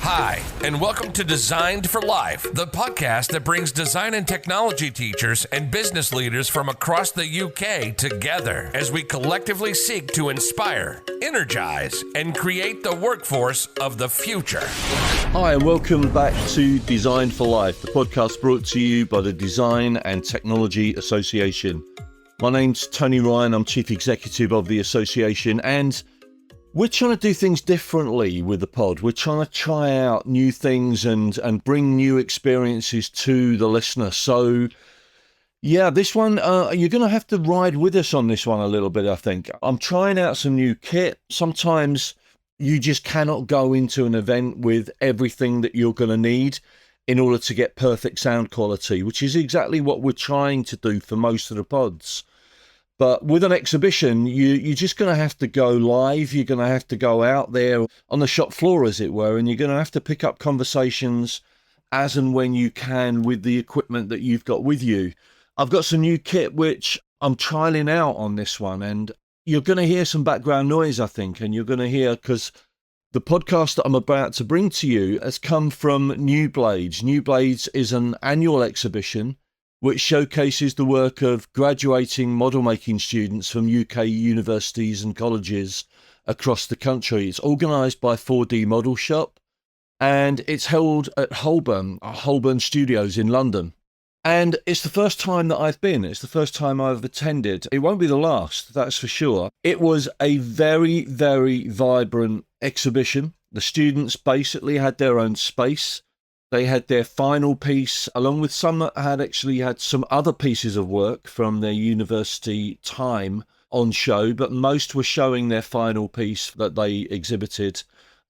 Hi, and welcome to Designed for Life, the podcast that brings design and technology teachers and business leaders from across the UK together as we collectively seek to inspire, energize, and create the workforce of the future. Hi, and welcome back to Designed for Life, the podcast brought to you by the Design and Technology Association. My name's Tony Ryan, I'm Chief Executive of the association, and we're trying to do things differently with the pod. We're trying to try out new things and bring new experiences to the listener. So, yeah, this one, you're going to have to ride with us on this one a little bit, I think. I'm trying out some new kit. Sometimes you just cannot go into an event with everything that you're going to need in order to get perfect sound quality, which is exactly what we're trying to do for most of the pods. But with an exhibition, you're just going to have to go live. You're going to have to go out there on the shop floor, as it were, and you're going to have to pick up conversations as and when you can with the equipment that you've got with you. I've got some new kit which I'm trialing out on this one, and you're going to hear some background noise, I think, and you're going to hear, because the podcast that I'm about to bring to you has come from New Blades. New Blades is an annual exhibition which showcases the work of graduating model making students from UK universities and colleges across the country. It's organised by 4D Modelshop, and it's held at Holborn Studios in London. And it's the first time that I've been. It's the first time I've attended. It won't be the last, that's for sure. It was a very, very vibrant exhibition. The students basically had their own space. They had their final piece, along with some that had actually had some other pieces of work from their university time on show, but most were showing their final piece that they exhibited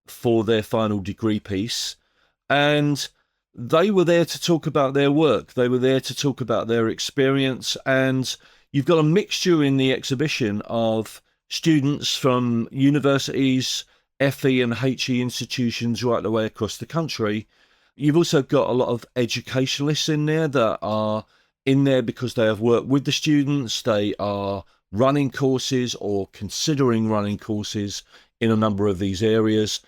for their final degree piece. And they were there to talk about their work. They were there to talk about their experience. And you've got a mixture in the exhibition of students from universities, FE and HE institutions right the way across the country. You've also got a lot of educationalists in there that are in there because they have worked with the students. They are running courses or considering running courses in a number of these areas.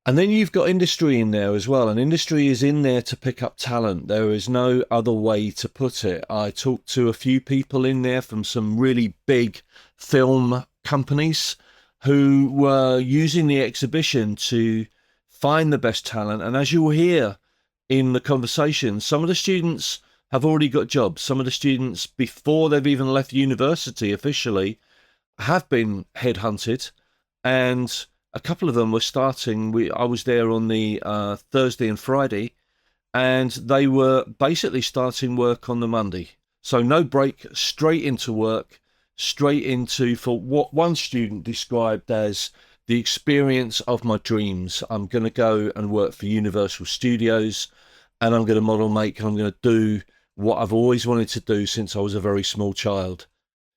And then you've got industry in there as well. And industry is in there to pick up talent. There is no other way to put it. I talked to a few people in there from some really big film companies who were using the exhibition to find the best talent. And as you'll hear in the conversation, some of the students have already got jobs. Some of the students, before they've even left university officially, have been headhunted, and a couple of them were starting. I was there on the Thursday and Friday, and they were basically starting work on the Monday. So no break, straight into work, straight into, for what one student described as the experience of my dreams. I'm going to go and work for Universal Studios, and I'm going to model make, and I'm going to do what I've always wanted to do since I was a very small child.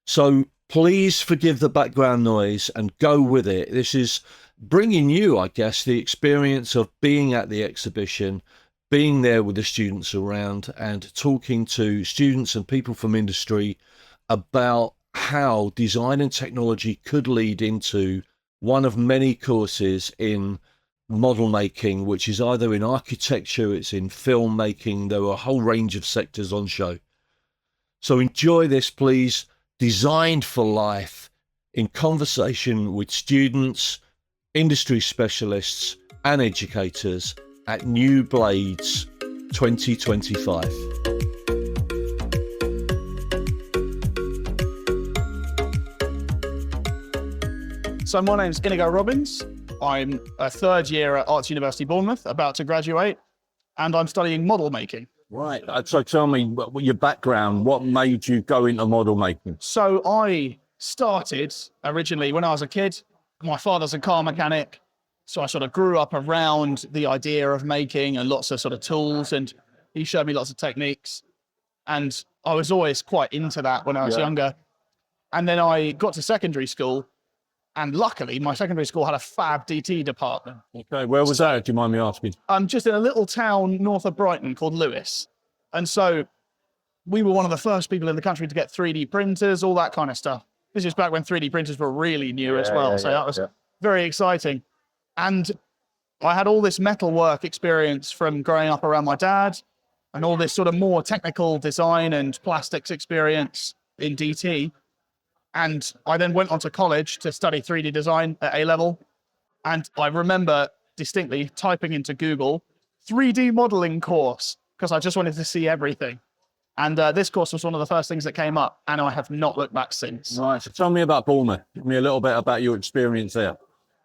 So please forgive the background noise and go with it. This is bringing you, I guess, the experience of being at the exhibition, being there with the students around, and talking to students and people from industry about how design and technology could lead into one of many courses in model making, which is either in architecture, it's in filmmaking. There are a whole range of sectors on show. So enjoy this, please. Designed for Life, in conversation with students, industry specialists and educators at New Blades 2025. So my name's Inigo Robbins. I'm a third year at Arts University Bournemouth, about to graduate, and I'm studying model making. Right. So tell me what your background, what made you go into model making? So I started originally when I was a kid. My father's a car mechanic, so I sort of grew up around the idea of making and lots of sort of tools, and he showed me lots of techniques. And I was always quite into that when I was younger. And then I got to secondary school, and luckily my secondary school had a fab DT department. Okay, where was that? Do you mind me asking? Just in a little town north of Brighton called Lewes. And so we were one of the first people in the country to get 3D printers, all that kind of stuff. This is back when 3D printers were really new as well. So that was very exciting. And I had all this metalwork experience from growing up around my dad and all this sort of more technical design and plastics experience in DT. And I then went on to college to study 3D design at A level. And I remember distinctly typing into Google 3D modeling course because I just wanted to see everything. And this course was one of the first things that came up, and I have not looked back since. Right. So tell me about Bournemouth. Tell me a little bit about your experience there.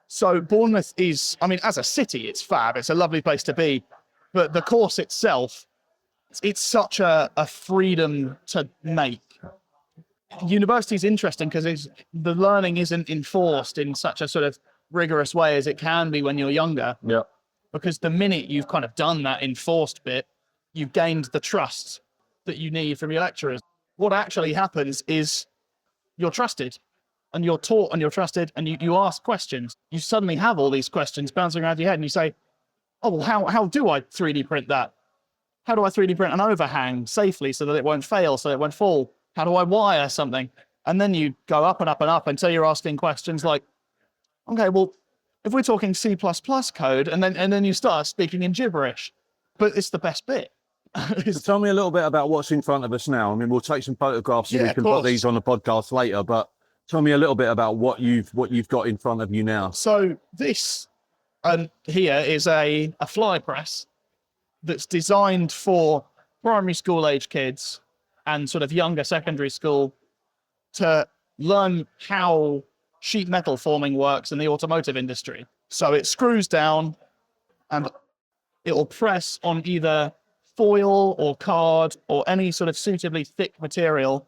So Bournemouth is, I mean, as a city, it's fab. It's a lovely place to be. But the course itself, it's such a freedom to make. University is interesting because the learning isn't enforced in such a sort of rigorous way as it can be when you're younger. Yeah. Because the minute you've kind of done that enforced bit, you've gained the trust that you need from your lecturers. What actually happens is you're trusted and you're taught and you're trusted and you ask questions. You suddenly have all these questions bouncing around your head and you say, oh, well, how do I 3D print that? How do I 3D print an overhang safely so that it won't fail, so it won't fall? How do I wire something? And then you go up and up and up until you're asking questions like, okay, well, if we're talking C++ code, and then you start speaking in gibberish, but it's the best bit. So tell me a little bit about what's in front of us now. I mean, we'll take some photographs so we can put these on the podcast later, but tell me a little bit about what you've got in front of you now. So this here is a fly press that's designed for primary school age kids and sort of younger secondary school to learn how sheet metal forming works in the automotive industry. So it screws down and it will press on either foil or card or any sort of suitably thick material,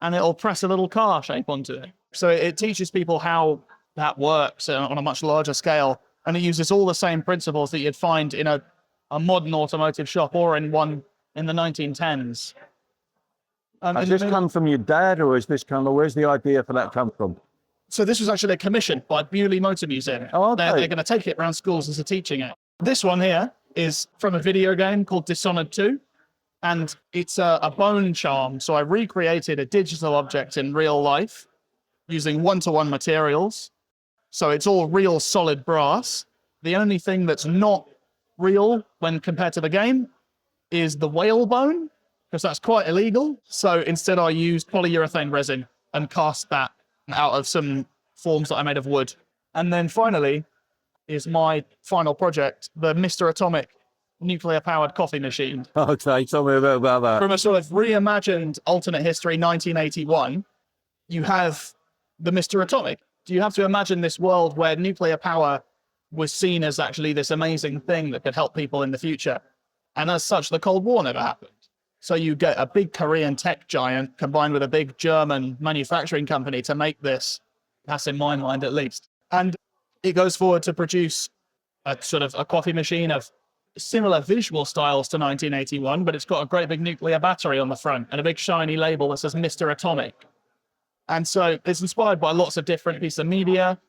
and it'll press a little car shape onto it. So it teaches people how that works on a much larger scale, and it uses all the same principles that you'd find in a modern automotive shop or in one in the 1910s. Has this come from your dad, or is this where's the idea for that come from? So this was actually a commission by Bewley Motor Museum. Oh, okay. They're going to take it around schools as a teaching it. This one here is from a video game called Dishonored 2, and it's a bone charm. So I recreated a digital object in real life using one-to-one materials. So it's all real solid brass. The only thing that's not real when compared to the game is the whalebone, because that's quite illegal. So instead I used polyurethane resin and cast that out of some forms that I made of wood. And then finally is my final project, the Mr. Atomic nuclear-powered coffee machine. Okay, tell me a bit about that. From a sort of reimagined alternate history, 1981, you have the Mr. Atomic. Do you have to imagine this world where nuclear power was seen as actually this amazing thing that could help people in the future? And as such, the Cold War never happened. So you get a big Korean tech giant combined with a big German manufacturing company to make this. That's in my mind, at least. And it goes forward to produce a sort of a coffee machine of similar visual styles to 1981, but it's got a great big nuclear battery on the front and a big shiny label that says Mr. Atomic. And so it's inspired by lots of different pieces of media,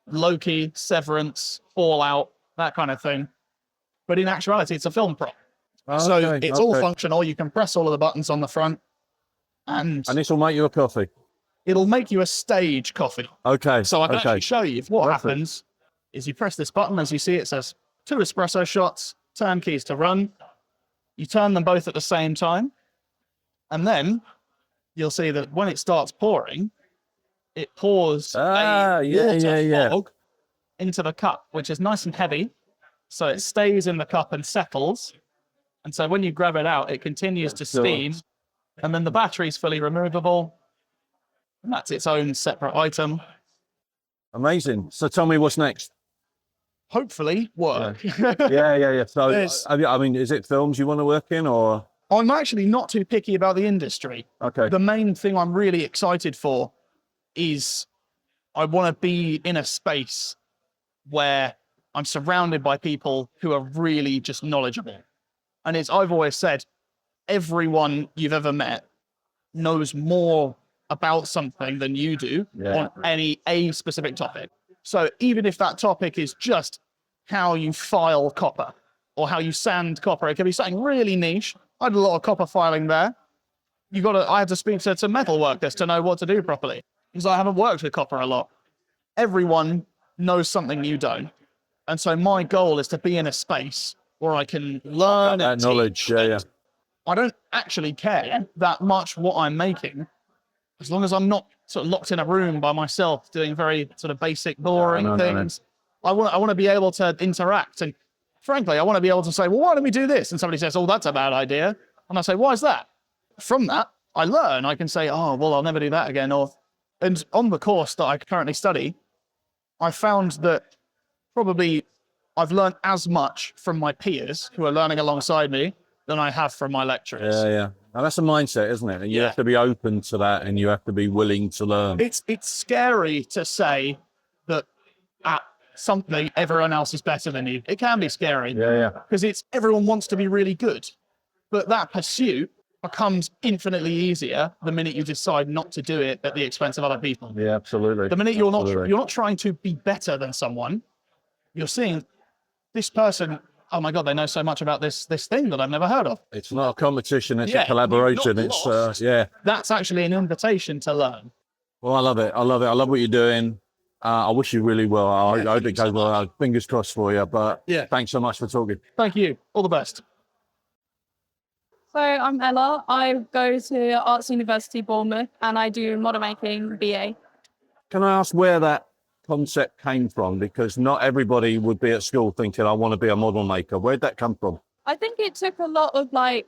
Loki, Severance, Fallout, that kind of thing. But in actuality, it's a film prop. So it's all functional. You can press all of the buttons on the front. And this will make you a coffee? It'll make you a stage coffee. Okay. So I can actually show you. What happens is you press this button. As you see, it says 2 espresso shots, turn keys to run. You turn them both at the same time. And then you'll see that when it starts pouring, it pours a water fog into the cup, which is nice and heavy. So it stays in the cup and settles. And so when you grab it out, it continues to steam. And then the battery's fully removable. And that's its own separate item. Amazing. So tell me what's next. Hopefully work. Yeah. So, I mean, is it films you want to work in, or? I'm actually not too picky about the industry. Okay. The main thing I'm really excited for is I want to be in a space where I'm surrounded by people who are really just knowledgeable. And I've always said, everyone you've ever met knows more about something than you do on a specific topic. So even if that topic is just how you file copper or how you sand copper, it can be something really niche. I had a lot of copper filing there. I had to speak to metal workers to know what to do properly because I haven't worked with copper a lot. Everyone knows something you don't. And so my goal is to be in a space where I can learn That and knowledge, teach. yeah. I don't actually care that much what I'm making, as long as I'm not sort of locked in a room by myself doing very sort of basic, boring things. I want to be able to interact. And frankly, I want to be able to say, well, why don't we do this? And somebody says, oh, that's a bad idea. And I say, why is that? From that, I learn. I can say, oh, well, I'll never do that again. And on the course that I currently study, I found that probably I've learned as much from my peers who are learning alongside me than I have from my lecturers. Yeah. And that's a mindset, isn't it? And you Yeah. have to be open to that, and you have to be willing to learn. It's scary to say that at something everyone else is better than you. It can be scary. Yeah. Because everyone wants to be really good. But that pursuit becomes infinitely easier the minute you decide not to do it at the expense of other people. Yeah, absolutely. The minute you're not trying to be better than someone, you're seeing this person, oh my God, they know so much about this thing that I've never heard of. It's not a competition, it's a Yeah, collaboration. you're not lost. That's actually an invitation to learn. Well, I love it. I love what you're doing. I wish you really well. I hope it goes well. Fingers crossed for you. But thanks so much for talking. Thank you. All the best. So I'm Ella. I go to Arts University Bournemouth and I do model making BA. Can I ask where that concept came from? Because not everybody would be at school thinking, I want to be a model maker. Where'd that come from? I think it took a lot of like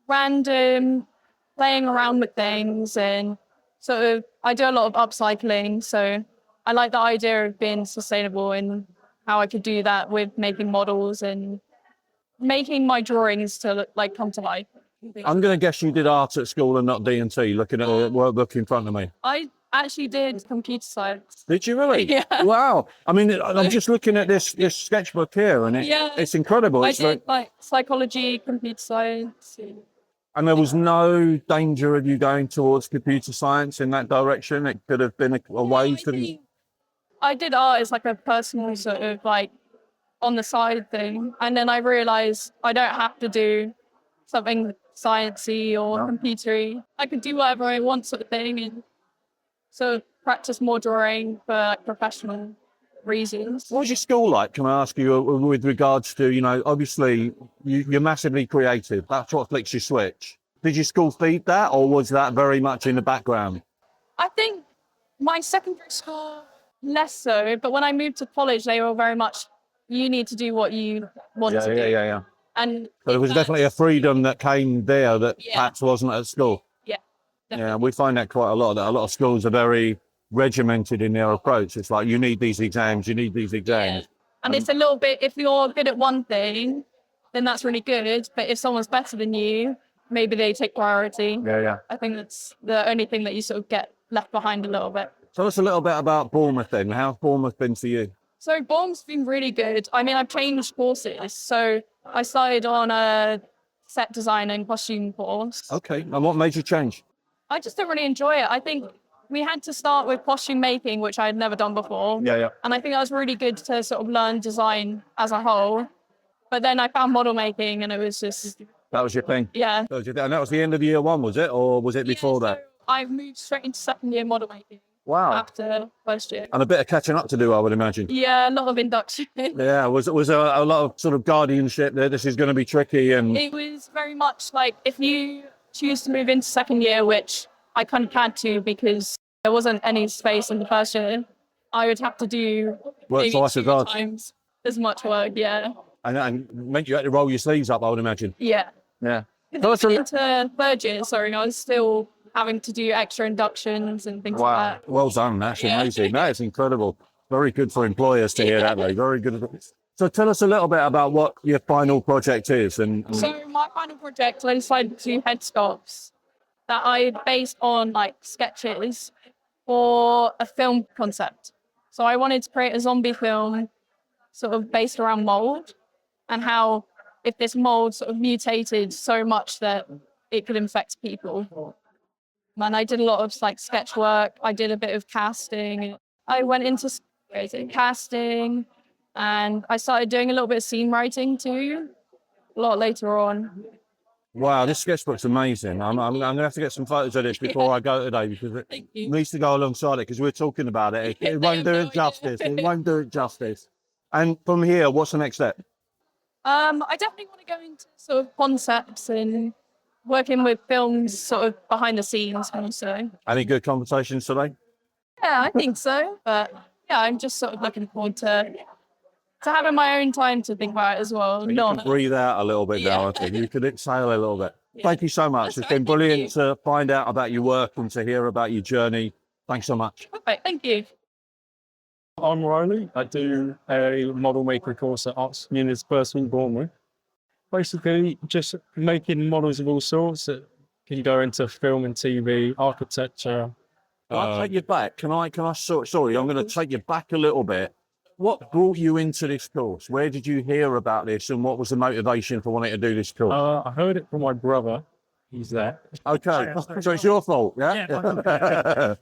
random playing around with things, and sort of I do a lot of upcycling. So I like the idea of being sustainable and how I could do that with making models and making my drawings to like come to life. I'm going to guess you did art at school and not D&T, looking at the workbook in front of me. I actually did computer science. Did you really? Yeah. Wow. I mean, I'm just looking at this sketchbook here, and it's incredible. I It's did like psychology, computer science. and there was no danger of you going towards computer science in that direction. It could have been a way to... I did art as like a personal sort of like on the side thing. And then I realized I don't have to do something sciencey or computery. I could do whatever I want sort of thing, and so practice more drawing for like professional reasons. What was your school like, can I ask you, with regards to, obviously you're massively creative. That's what flicks your switch. Did your school feed that, or was that very much in the background? I think my secondary school, less so, but when I moved to college, they were very much, you need to do what you want to do. Yeah. And So there was definitely a freedom that came there that Yeah. perhaps wasn't at school. Yeah, Yeah, we find that quite a lot. That a lot of schools are very regimented in their approach. It's like, you need these exams, you need these exams. And it's a little bit, if you're good at one thing, then that's really good. But if someone's better than you, maybe they take priority. Yeah. I think that's the only thing that you sort of get left behind a little bit. Tell us a little bit about Bournemouth then. How's Bournemouth been for you? So Bournemouth's been really good. I mean, I've changed courses. So I started on a set design and costume course. Okay, and what made you change? I just don't really enjoy it. I think we had to start with costume making, which I had never done before. Yeah. And I think that was really good to sort of learn design as a whole. But then I found model making and it was just, That was your thing? yeah. That was your thing. And that was the end of year one, was it? Or was it before that? So I moved straight into second year model making Wow. after first year. And a bit of catching up to do, I would imagine. Yeah, a lot of induction. Yeah, was a lot of sort of guardianship there. This is going to be tricky, and It was very much like if you choose to move into second year, which I kind of had to because there wasn't any space in the first year, I would have to do Work maybe twice as 2 hard. times as much work. Yeah. and meant you had to roll your sleeves up, I would imagine. Yeah. Yeah. Even into third year, I was still having to do extra inductions and things like that. Well done. That's Yeah. amazing. That is incredible. Very good for employers to hear that, though. Very good. So tell us a little bit about what your final project is. And So my final project, I decided to do headscarves that I based on like sketches for a film concept. So I wanted to create a zombie film sort of based around mold and how if this mold sort of mutated so much that it could infect people. And I did a lot of like sketch work. I did a bit of casting. I went into casting and I started doing a little bit of scene writing too, a lot later on. wow, this sketchbook's amazing. I'm going to have to get some photos of this before I go today, because it you. needs to go alongside it, because we're talking about it. It won't do it justice. It won't do it justice. And from here, what's the next step? I definitely want to go into sort of concepts and working with films sort of behind the scenes also. Any good conversations today? Yeah, I think so. But yeah, I'm just sort of looking forward to having my own time to think about it as well. You can breathe out a little bit now, I think. You can exhale a little bit. Thank you so much. It's been brilliant to find out about your work and to hear about your journey. Thanks so much. Perfect, thank you. I'm Riley. I do a model maker course at Arts University in Bournemouth. Basically, just making models of all sorts that can go into film and TV, architecture. Can I take you back? Sorry, I'm going to take you back a little bit. What brought you into this course? Where did you hear about this and what was the motivation for wanting to do this course? I heard it from my brother. He's there. Okay, so it's your fault, yeah?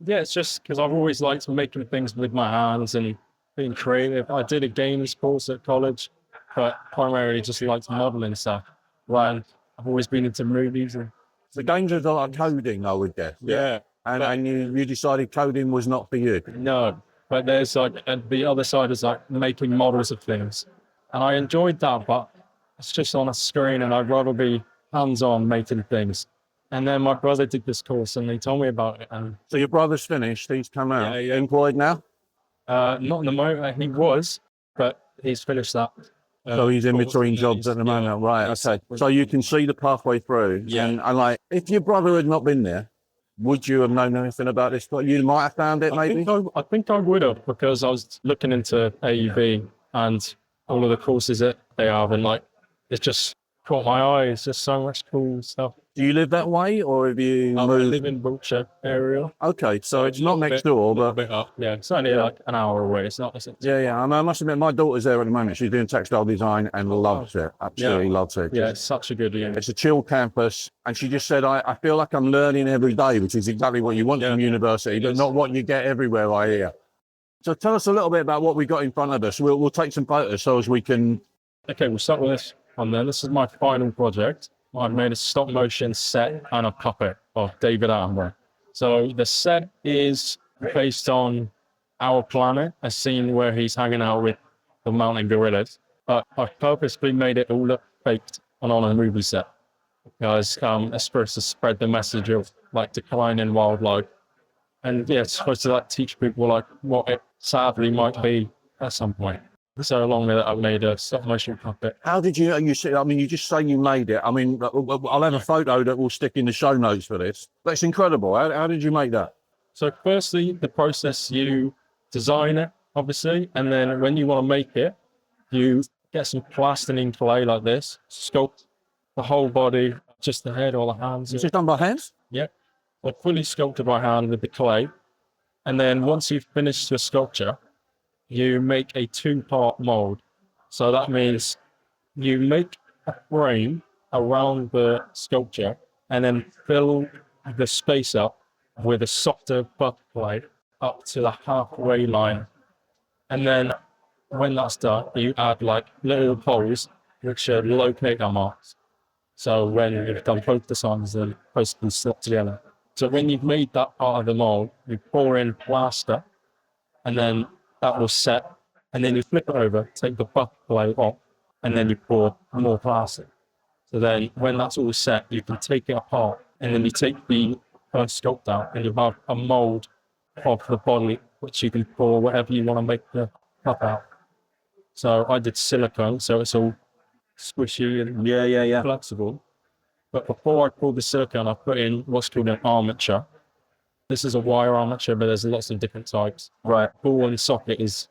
Yeah, it's just because I've always liked making things with my hands and being creative. I did a games course at college, but primarily just liked modeling stuff. Right, I've always been into movies. And The games are like coding, I would guess. yeah. And you decided coding was not for you. No, but there's like, and the other side is like making models of things. And I enjoyed that, but it's just on a screen and I'd rather be hands-on making things. And then my brother did this course and he told me about it. And So your brother's finished, he's come out. Yeah. Employed now? not in the moment, he was, but he's finished that. So he's in course, between and jobs at the yeah, moment, right? he's- Okay. So you can see the pathway through. Yeah. And like, if your brother had not been there, would you have known anything about this? But you might have found it, maybe. I think I would have, because I was looking into AUV and all of the courses that they have, and like it's just caught my eye. It's just so much cool stuff. Do you live that way, or have you I moved? live in Wiltshire area. Okay, so it's not next door, A but bit up. Yeah, it's only like an hour away. It's not. yeah. I must admit, my daughter's there at the moment. She's doing textile design and loves it. Absolutely loves it. Yeah, it's such a good uni. It's a chill campus, and she just said, I feel like I'm learning every day, which is exactly what you want from university, but not what you get everywhere, I hear. So tell us a little bit about what we got in front of us. We'll take some photos so as we can... Okay, we'll start with this one then. This is my final project. I've made a stop motion set and a puppet of David Attenborough. So the set is based on our planet, a scene where he's hanging out with the mountain gorillas. But I've purposely made it all look faked and on a movie set, because it's supposed to spread the message of like declining wildlife. And yeah, it's supposed to like teach people like what it sadly might be at some point. So along with it, I've made a stop motion puppet. How did you see? I mean, you just say you made it. I mean, I'll have a photo that we'll stick in the show notes for this. That's incredible. How did you make that? So firstly, the process, you design it, obviously, and then when you want to make it, you get some plasticine clay like this, sculpt the whole body, just the head or the hands. Is it done by hands? Yeah, so fully sculpted by hand with the clay. And then once you've finished the sculpture, you make a 2-part mold. So that means you make a frame around the sculpture and then fill the space up with a softer buff plate up to the halfway line. And then when that's done, you add like little holes which are locator marks. So when you've done both the sides, they're supposed to be stuck together. So when you've made that part of the mold, you pour in plaster, and then that will set, and then you flip it over, take the buff plate off, and then you pour more plaster. So then when that's all set, you can take it apart, and then you take the first sculpt out, and you have a mold of the body, which you can pour whatever you want to make the cup out. So I did silicone, so it's all squishy and flexible. But before I pulled the silicone, I put in what's called an armature. This is a wire armature, but there's lots of different types. Right. Ball and socket is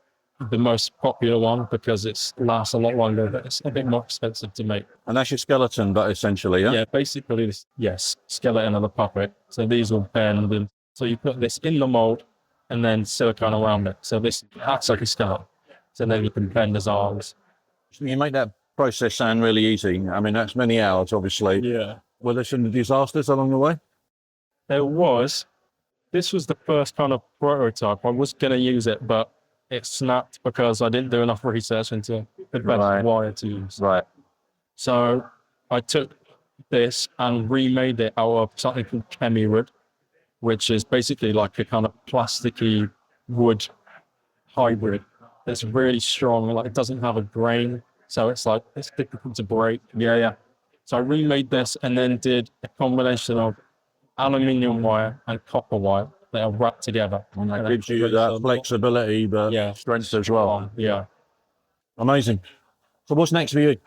the most popular one because it lasts a lot longer, but it's a bit more expensive to make. And that's your skeleton, but essentially, yeah? Yeah, basically, this, yes, skeleton of the puppet. So these will bend. And so you put this in the mold and then silicone around it. So this acts like a skeleton. So then you can bend his arms. You make that process sound really easy. I mean, that's many hours, obviously. Yeah. Were there some disasters along the way? There was. This was the first kind of prototype. I was going to use it, but it snapped because I didn't do enough research into the best wire to use. Right. So I took this and remade it out of something called chemi-wood, which is basically like a kind of plasticky wood hybrid. that's really strong, like it doesn't have a grain. So it's like, it's difficult to break. Yeah. So I remade this and then did a combination of aluminium wire and copper wire that are wrapped together. And that gives you that flexibility, but strength as well. Yeah. Amazing. So what's next for you?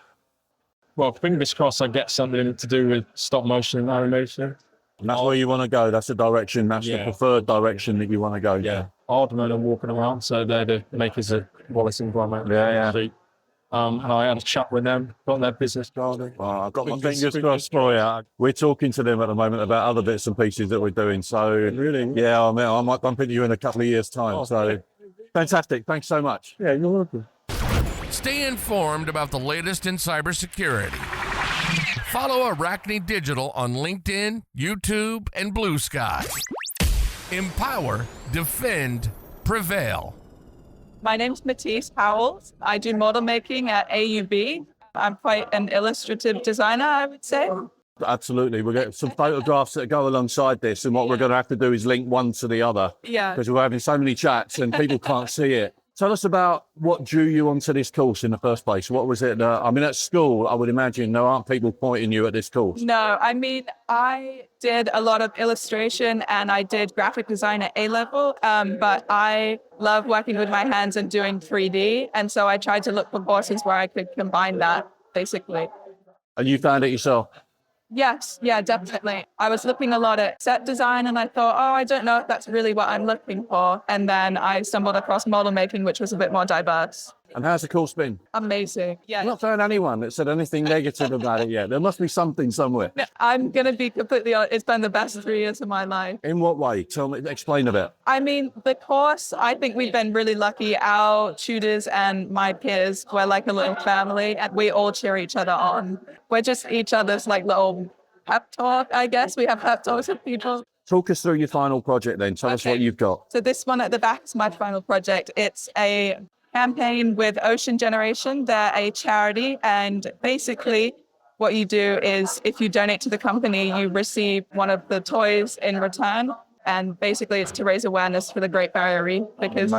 Well, fingers crossed I get something to do with stop motion animation. And that's where you want to go. That's the direction. That's the preferred direction that you want to go. Yeah. Aardman are walking around, so they're the makers of Wallace and Gromit. Yeah. And I had a chat with them, got their business card. Well, I've got my fingers crossed for you. We're talking to them at the moment about other bits and pieces that we're doing. So, Really? yeah, I might bump into you in a couple of years' time. So, fantastic. Thanks so much. Yeah, you're welcome. Stay informed about the latest in cybersecurity. Follow Arachne.digital on LinkedIn, YouTube, and Blue Sky. Empower, defend, prevail. My name's Matisse Powells. I do model making at AUB. I'm quite an illustrative designer, I would say. Absolutely. We'll get some photographs that go alongside this. And what we're going to have to do is link one to the other. Yeah. Because we're having so many chats and people can't see it. Tell us about what drew you onto this course in the first place. What was it? I mean, at school, I would imagine there aren't people pointing you at this course. No, I mean, I did a lot of illustration and I did graphic design at A-level, but I love working with my hands and doing 3D. And so I tried to look for courses where I could combine that, basically. And you found it yourself? Yes, yeah, definitely. I was looking a lot at set design and I thought, I don't know if that's really what I'm looking for. And then I stumbled across model making, which was a bit more diverse. And how's the course been? Amazing. Yeah. I've not found anyone that said anything negative about it yet. There must be something somewhere. No, I'm going to be completely honest. It's been the best 3 years of my life. In what way? Tell me, explain a bit. I mean, the course, I think we've been really lucky. Our tutors and my peers, we're like a little family and we all cheer each other on. We're just each other's like little pep talk, I guess. We have pep talks with people. Talk us through your final project then. Tell us what you've got. So this one at the back is my final project. It's a campaign with Ocean Generation. They're a charity. And basically what you do is if you donate to the company, you receive one of the toys in return. And basically it's to raise awareness for the Great Barrier Reef because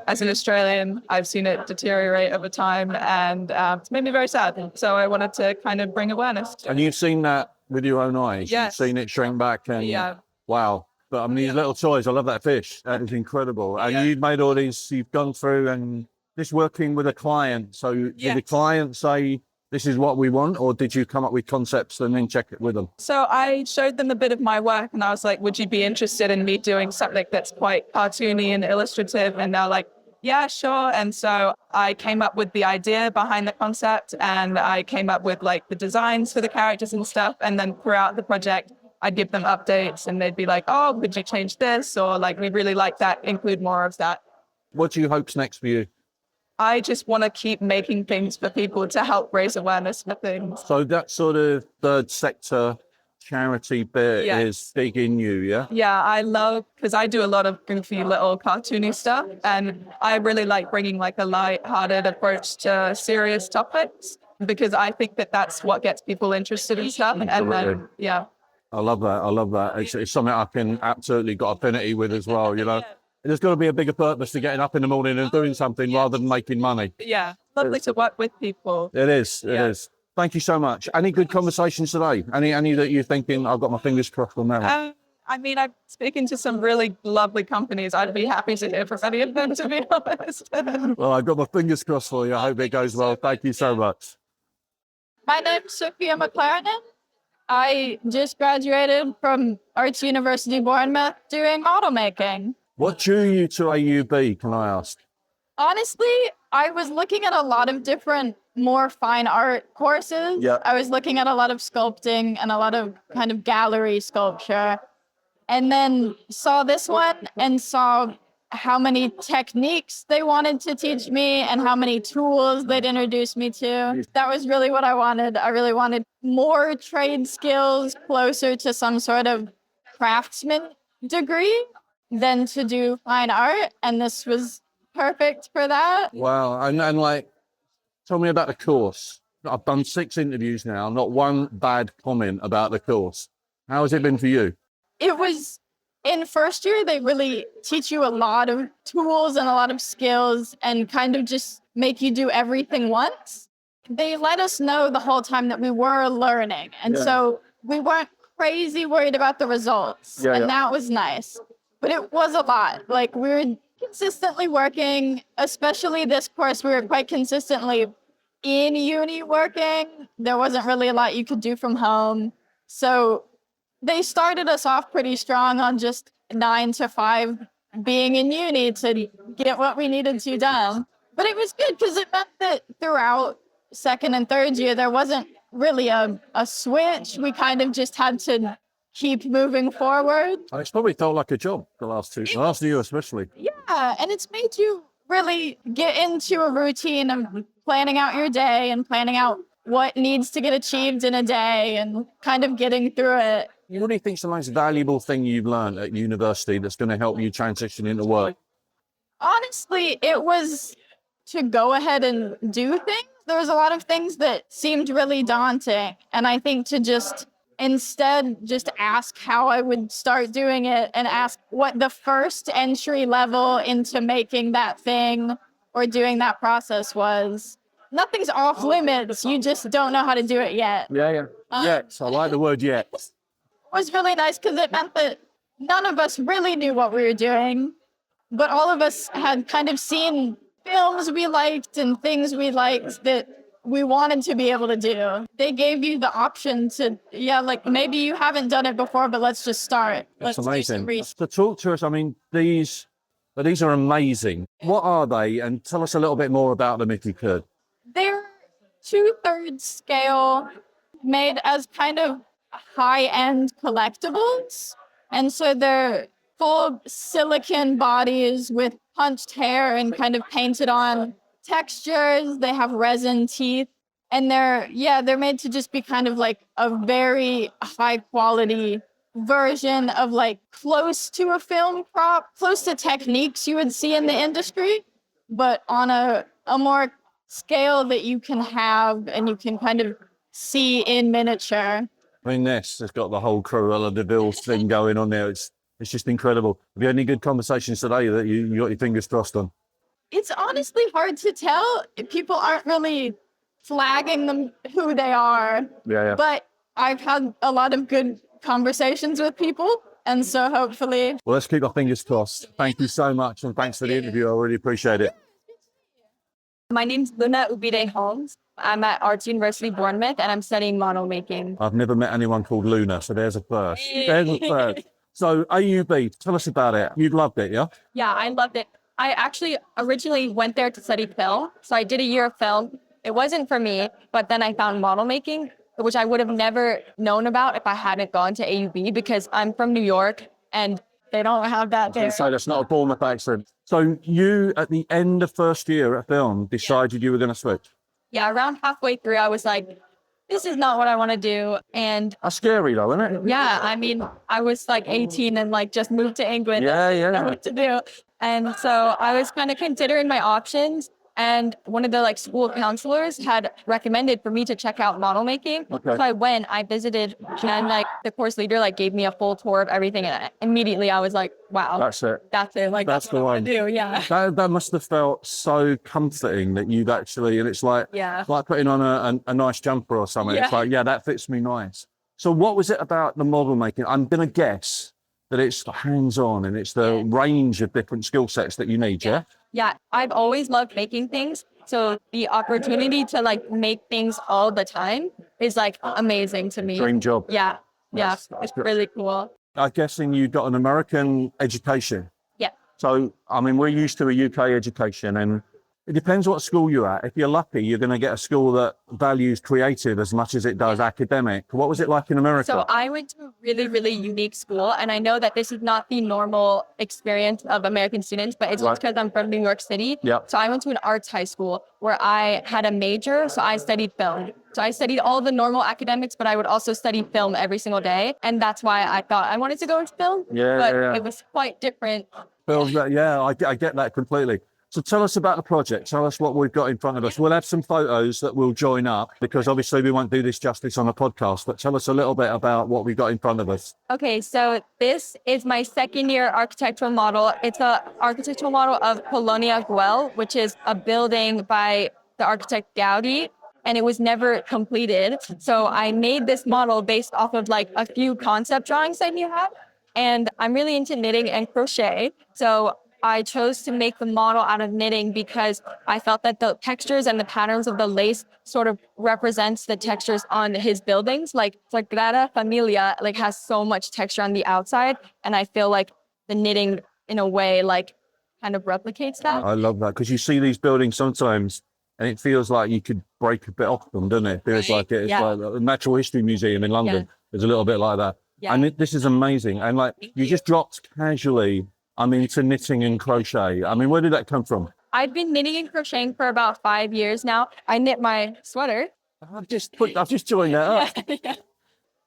as an Australian, I've seen it deteriorate over time and it's made me very sad. So I wanted to kind of bring awareness. And you've seen that with your own eyes. Yes. You've seen it shrink back and wow. But I mean, these little toys, I love that fish. That is incredible. And you've made all these, you've gone through and just working with a client. So did the client say, this is what we want, or did you come up with concepts and then check it with them? So I showed them a bit of my work and I was like, would you be interested in me doing something that's quite cartoony and illustrative? And they're like, yeah, sure. And so I came up with the idea behind the concept and I came up with like the designs for the characters and stuff. And then throughout the project, I'd give them updates and they'd be like, oh, could you change this? Or like, we really like that, include more of that. What do you hope's next for you? I just want to keep making things for people to help raise awareness for things. So that sort of third sector charity bit is big in you, yeah? Yeah, I love, because I do a lot of goofy little cartoony stuff. And I really like bringing like a light-hearted approach to serious topics because I think that that's what gets people interested in stuff. Absolutely. And then, I love that. I love that. It's something I can absolutely got affinity with as well, you know? There's got to be a bigger purpose to getting up in the morning and doing something rather than making money. Yeah, lovely to work with people. It is. It is. Thank you so much. Any good conversations today? Any that you're thinking, I've got my fingers crossed on that? I mean, I'm speaking to some really lovely companies. I'd be happy to hear from any of them, to be honest. Well, I've got my fingers crossed for you. I hope it goes well. Thank you so much. My name's Sophia McLaren. I just graduated from Arts University Bournemouth doing model making. What drew you to AUB, can I ask? Honestly, I was looking at a lot of different, more fine art courses. Yeah. I was looking at a lot of sculpting and a lot of kind of gallery sculpture. And then saw this one and saw how many techniques they wanted to teach me and how many tools they'd introduce me to. That was really what I wanted. I really wanted more trade skills closer to some sort of craftsman degree than to do fine art. And this was perfect for that. Wow. And like, tell me about the course. I've done 6 interviews now, not one bad comment about the course. How has it been for you? It was in first year, they really teach you a lot of tools and a lot of skills and kind of just make you do everything once. They let us know the whole time that we were learning. And so we weren't crazy worried about the results. And that was nice. But it was a lot. Like, we were consistently working, especially this course, we were quite consistently in uni working. There wasn't really a lot you could do from home. So they started us off pretty strong on just 9 to 5 being in uni to get what we needed to done. But it was good because it meant that throughout second and third year, there wasn't really a switch. We kind of just had to keep moving forward. It's probably felt like a job the last year especially. Yeah, and it's made you really get into a routine of planning out your day and planning out what needs to get achieved in a day and kind of getting through it. What do you think's the most valuable thing you've learned at university that's going to help you transition into work? Honestly, it was to go ahead and do things. There was a lot of things that seemed really daunting. And I think to instead just ask how I would start doing it and ask what the first entry level into making that thing or doing that process was. Nothing's off limits. You just don't know how to do it yet. Yes, I like the word yet. It was really nice because it meant that none of us really knew what we were doing, but all of us had kind of seen films we liked and things we liked that we wanted to be able to do. They gave you the option to, like maybe you haven't done it before, but let's just start. That's amazing. So talk to us, I mean, these are amazing. What are they? And tell us a little bit more about them if you could. They're 2/3 scale, made as kind of high-end collectibles. And so they're full silicon bodies with punched hair and kind of painted on textures. They have resin teeth. And they're made to just be kind of like a very high quality version of like close to a film prop, close to techniques you would see in the industry, but on a more scale that you can have and you can kind of see in miniature. I mean, this has got the whole Cruella de Vil thing going on there. It's just incredible. Have you had any good conversations today that you got your fingers crossed on? It's honestly hard to tell. People aren't really flagging them who they are. But I've had a lot of good conversations with people. And so hopefully... Well, let's keep our fingers crossed. Thank you so much. And thanks for the interview. I really appreciate it. My name's Luna Ubide Holmes. I'm at Arts University Bournemouth and I'm studying model making. I've never met anyone called Luna, so there's a first. So AUB, tell us about it. You've loved it, yeah? Yeah, I loved it. I actually originally went there to study film. So I did a year of film. It wasn't for me, but then I found model making, which I would have never known about if I hadn't gone to AUB because I'm from New York and they don't have that there. So that's not a Bournemouth accent. So you, at the end of first year at film, decided you were going to switch? Yeah, around halfway through, I was like, this is not what I want to do. And that's scary though, isn't it? Yeah, I mean, I was like 18 and like just moved to England. Yeah. Didn't know what to do. And so I was kind of considering my options. And one of the like school counselors had recommended for me to check out model making. Okay. So I went, I visited, and like the course leader like gave me a full tour of everything. And immediately I was like, wow, that's it. That's it. Like that's what the I one. want to do. Yeah. That must have felt so comforting that you've actually, and it's like, like putting on a nice jumper or something. Yeah. It's like, that fits me nice. So what was it about the model making? I'm going to guess that it's hands-on and it's the range of different skill sets that you need, yeah? Yeah, I've always loved making things. So the opportunity to like make things all the time is like amazing to me. Dream job. Yeah, it's really cool. I'm guessing you got an American education. Yeah. So, I mean, we're used to a UK education and it depends what school you're at. If you're lucky, you're going to get a school that values creative as much as it does academic. What was it like in America? So I went to a really, really unique school. And I know that this is not the normal experience of American students, but it's just because I'm from New York City. Yeah. So I went to an arts high school where I had a major. So I studied film. So I studied all the normal academics, but I would also study film every single day. And that's why I thought I wanted to go into film. But it was quite different. Well, I get that completely. So tell us about the project. Tell us what we've got in front of us. We'll have some photos that we'll join up because obviously we won't do this justice on a podcast, but tell us a little bit about what we've got in front of us. Okay, so this is my second year architectural model. It's an architectural model of Colonia Güell, which is a building by the architect Gaudi, and it was never completed. So I made this model based off of like a few concept drawings that he had. And I'm really into knitting and crochet. So I chose to make the model out of knitting because I felt that the textures and the patterns of the lace sort of represents the textures on his buildings. Like Sagrada Familia like has so much texture on the outside. And I feel like the knitting in a way like kind of replicates that. I love that because you see these buildings sometimes and it feels like you could break a bit off them, doesn't it? It feels like it's like the Natural History Museum in London. It's a little bit like that. And this is amazing. And like you just dropped casually, to knitting and crochet. Where did that come from? I've been knitting and crocheting for about 5 years now. I knit my sweater. I've just joined that up.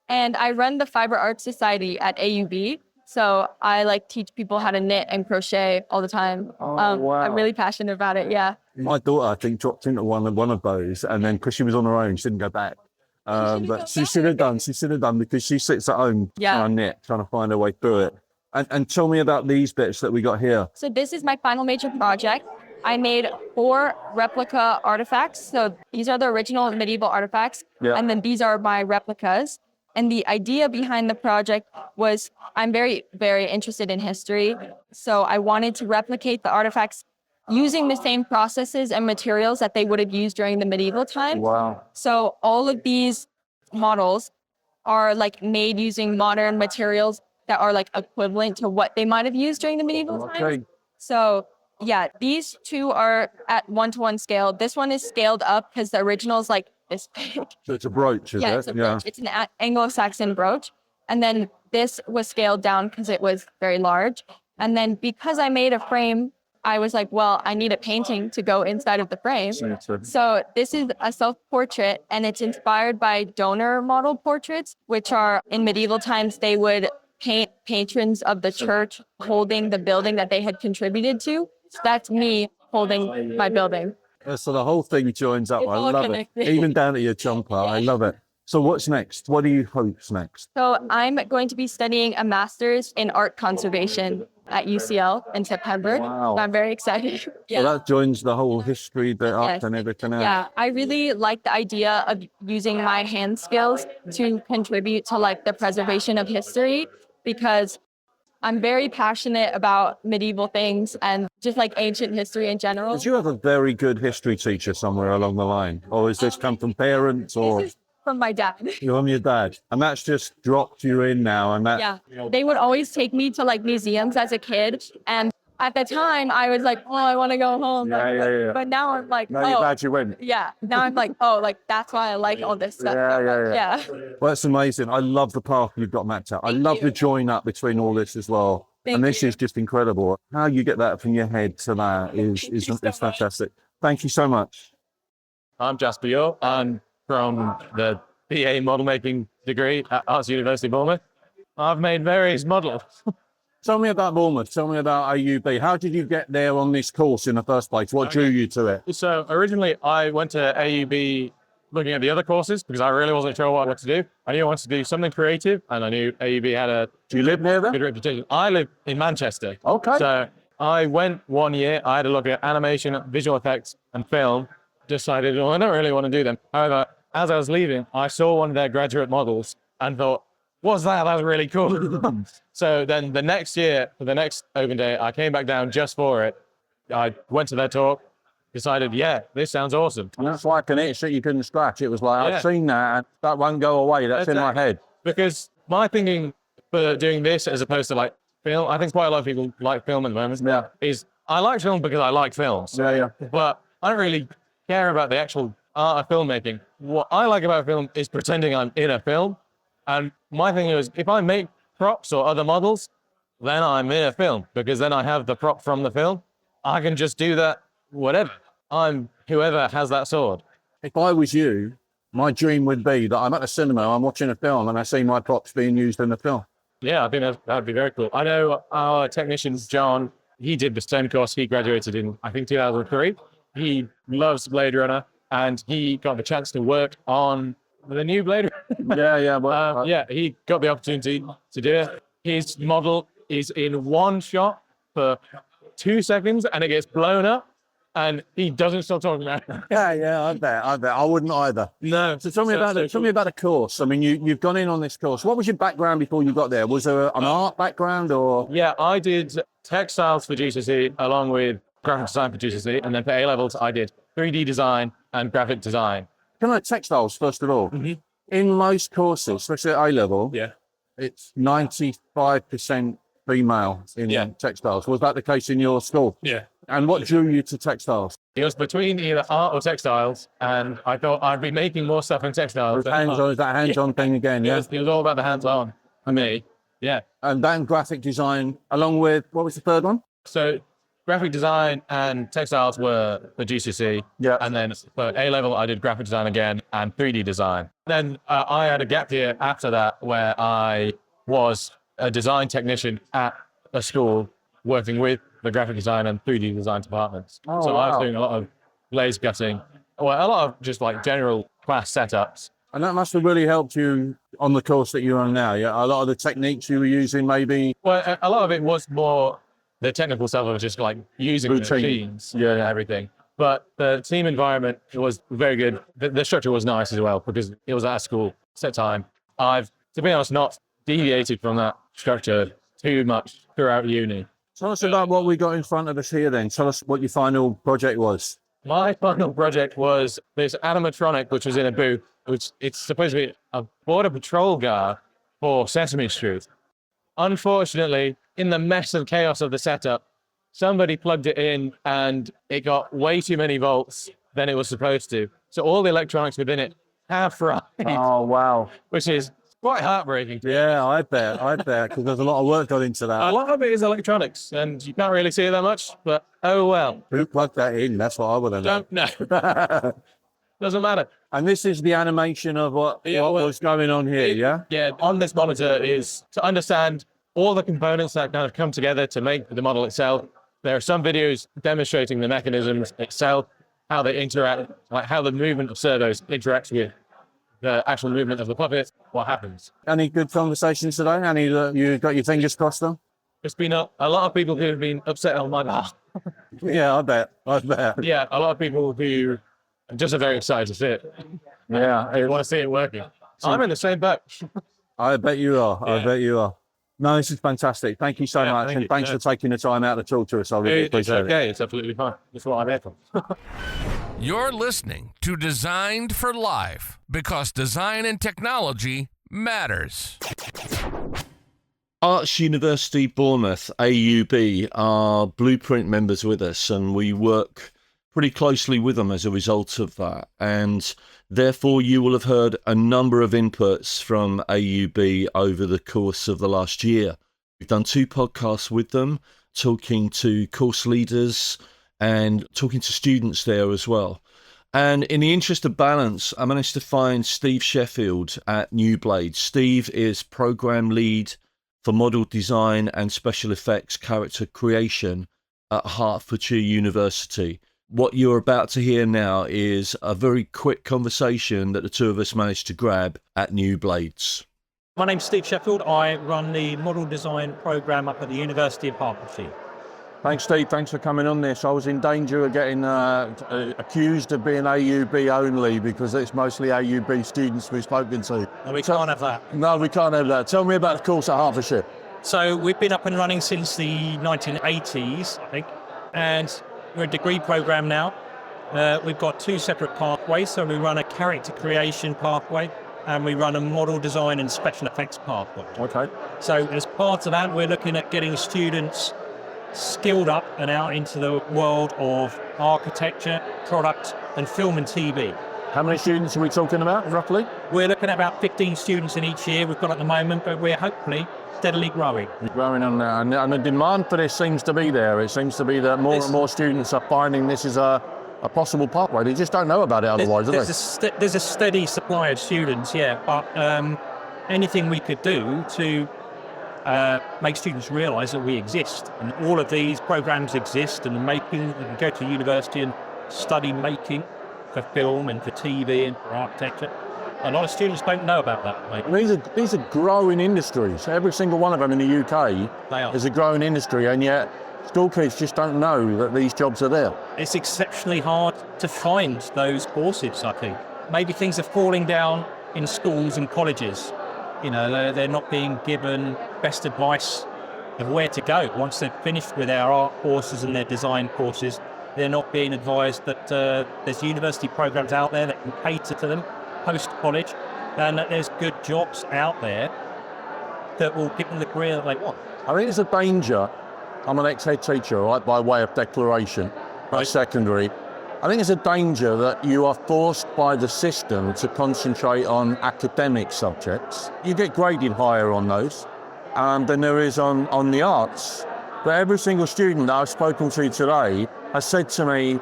And I run the Fiber Arts Society at AUB. So I like teach people how to knit and crochet all the time. Wow. I'm really passionate about it. Yeah. My daughter, I think, dropped into one of those, and then because she was on her own, she didn't go back. But she should have done. She should have done because she sits at home trying to knit, trying to find her way through it. And tell me about these bits that we got here. So this is my final major project. I made 4 replica artifacts. So these are the original medieval artifacts. Yeah. And then these are my replicas. And the idea behind the project was I'm very, very interested in history. So I wanted to replicate the artifacts using the same processes and materials that they would have used during the medieval times. Wow. So all of these models are like made using modern materials that are like equivalent to what they might have used during the medieval times. So yeah, these 2 are at 1-to-1 scale. This one is scaled up because the original is like this big. So it's a brooch, is it? It's a brooch. It's an Anglo-Saxon brooch. And then this was scaled down because it was very large. And then because I made a frame, I was like, well, I need a painting to go inside of the frame. So this is a self-portrait, and it's inspired by donor model portraits, which are in medieval times, they would paint patrons of the church holding the building that they had contributed to. So that's me holding my building. So the whole thing joins up. I love it. Even down to your jumper. I love it. So what's next? What do you hope's next? So I'm going to be studying a master's in art conservation at UCL in September. Wow. So I'm very excited. So that joins the whole history, the art and everything else. Yeah, I really like the idea of using my hand skills to contribute to like the preservation of history, because I'm very passionate about medieval things and just like ancient history in general. Did you have a very good history teacher somewhere along the line? Or has this come from parents or? From my dad. From your dad. And that's just dropped you in now. And that. Yeah. They would always take me to like museums as a kid. And at the time I was like, oh, I want to go home. But now I'm like, now you're glad you went. Yeah. Now I'm like, oh, like that's why I like all this stuff. Yeah. Well, that's amazing. I love the path you've got mapped out. I love the join up between all this as well. And this is just incredible. How you get that from your head to that is fantastic. Thank you so much. I'm Jasper Yore. I'm from the BA model making degree at Arts University Bournemouth. I've made various models. Tell me about Bournemouth. Tell me about AUB. How did you get there on this course in the first place? What drew you to it? So originally I went to AUB looking at the other courses because I really wasn't sure what I wanted to do. I knew I wanted to do something creative, and I knew AUB had a do you live near there? Good reputation. I live in Manchester. Okay. So I went 1 year. I had a look at animation, visual effects, and film. Decided, I don't really want to do them. However, as I was leaving, I saw one of their graduate models and thought, what's that? That's really cool. So then the next year, for the next open day, I came back down just for it. I went to their talk, decided, yeah, this sounds awesome. And that's like an itch that you couldn't scratch. It was like, I've seen that, and that won't go away. That's in my head. Because my thinking for doing this as opposed to like film, I think quite a lot of people like film at the moment, is I like film because I like films. But I don't really care about the actual art of filmmaking. What I like about film is pretending I'm in a film. And my thing is, if I make props or other models, then I'm in a film, because then I have the prop from the film. I can just do that, whatever. I'm whoever has that sword. If I was you, my dream would be that I'm at the cinema, I'm watching a film, and I see my props being used in the film. Yeah, I think that would be very cool. I know our technicians, John, he did the same course. He graduated in, I think, 2003. He loves Blade Runner, and he got the chance to work on the new Blade Runner. He got the opportunity to do it. His model is in one shot for 2 seconds, and it gets blown up, and he doesn't stop talking about it. Yeah, I bet. I wouldn't either. No. So tell me about the course. I mean, you've gone in on this course. What was your background before you got there? Was there an art background or? Yeah, I did textiles for GCSE along with graphic design for GCSE, and then for A-levels, I did 3D design and graphic design. Can I textiles first of all? Mm-hmm. In most courses, especially at A-level, it's 95% female in textiles. Was that the case in your school? Yeah. And what drew you to textiles? It was between either art or textiles, and I thought I'd be making more stuff in textiles. Hands-on, is that hands-on thing again? Yeah. It was all about the hands-on for me. Yeah. And then graphic design, along with, what was the third one? So graphic design and textiles were the GCSE. Yeah. And then for A-level, I did graphic design again and 3D design. Then I had a gap year after that where I was a design technician at a school working with the graphic design and 3D design departments. I was doing a lot of laser cutting, a lot of just like general class setups. And that must have really helped you on the course that you're on now, yeah? A lot of the techniques you were using, maybe? Well, a lot of it was more the technical stuff of just like using the machines and everything. But the team environment was very good. The structure was nice as well because it was at a school, set time. I've, to be honest, not deviated from that structure too much throughout uni. Tell us about what we got in front of us here then. Tell us what your final project was. My final project was this animatronic, which was in a booth, which it's supposed to be a border patrol guard for Sesame Street. Unfortunately, in the mess and chaos of the setup, somebody plugged it in and it got way too many volts than it was supposed to. So all the electronics within it have fried. Oh, wow. Which is quite heartbreaking. Yeah, I bet, because there's a lot of work gone into that. A lot of it is electronics, and you can't really see it that much, but oh well. Who plugged that in? That's what I would have Don't know. Doesn't matter. And this is the animation of what was going on here, yeah? Yeah, on this monitor is to understand all the components that kind of come together to make the model itself. There are some videos demonstrating the mechanisms itself, how they interact, like how the movement of servos interacts with the actual movement of the puppet, what happens. Any good conversations today? Any that you got your fingers crossed them? There's been a lot of people who have been upset on my behalf. Yeah, I bet. Yeah, a lot of people who just are very excited to see it. Yeah. They want to see it working. I'm in the same boat. I bet you are. Yeah. I bet you are. No, this is fantastic. Thank you so much. And thanks for taking the time out to talk to us. I really appreciate it. Okay, it's absolutely fine. That's what I'm here for. You're listening to Designed for Life because design and technology matters. Arts University Bournemouth, AUB, are Blueprint members with us, and we work pretty closely with them as a result of that. And therefore, you will have heard a number of inputs from AUB over the course of the last year. We've done 2 podcasts with them, talking to course leaders and talking to students there as well. And in the interest of balance, I managed to find Steve Sheffield at New Blade. Steve is program lead for model design and special effects character creation at Hertfordshire University. What you're about to hear now is a very quick conversation that the two of us managed to grab at New Blades. My name's Steve Sheffield. I run the model design program up at the University of Hertfordshire. Thanks, Steve. Thanks for coming on this. I was in danger of getting accused of being AUB only because it's mostly AUB students we've spoken to. No, we can't have that. No, we can't have that. Tell me about the course at Hertfordshire. So we've been up and running since the 1980s, I think, and we're a degree program now. We've got 2 separate pathways. So we run a character creation pathway and we run a model design and special effects pathway. Okay. So as part of that, we're looking at getting students skilled up and out into the world of architecture, product, and film and TV. How many students are we talking about, roughly? We're looking at about 15 students in each year we've got at the moment, but we're hopefully steadily growing. Growing on now, and the demand for this seems to be there. It seems to be that more and more students are finding this is a possible pathway. They just don't know about it otherwise, do they? There's a steady supply of students, yeah, but anything we could do to make students realise that we exist, and all of these programs exist, and making, you can go to university and study making for film and for TV and for architecture. A lot of students don't know about that. Mate. These are growing industries. Every single one of them in the UK is a growing industry, and yet school kids just don't know that these jobs are there. It's exceptionally hard to find those courses, I think. Maybe things are falling down in schools and colleges. You know, they're not being given best advice of where to go. Once they've finished with their art courses and their design courses, they're not being advised that there's university programs out there that can cater to them post-college, and that there's good jobs out there that will give them the career that they want. I think it's a danger. I'm an ex-head teacher, right, by way of declaration, right, secondary. I think it's a danger that you are forced by the system to concentrate on academic subjects. You get graded higher on those than there is on the arts. But every single student that I've spoken to today has said to me,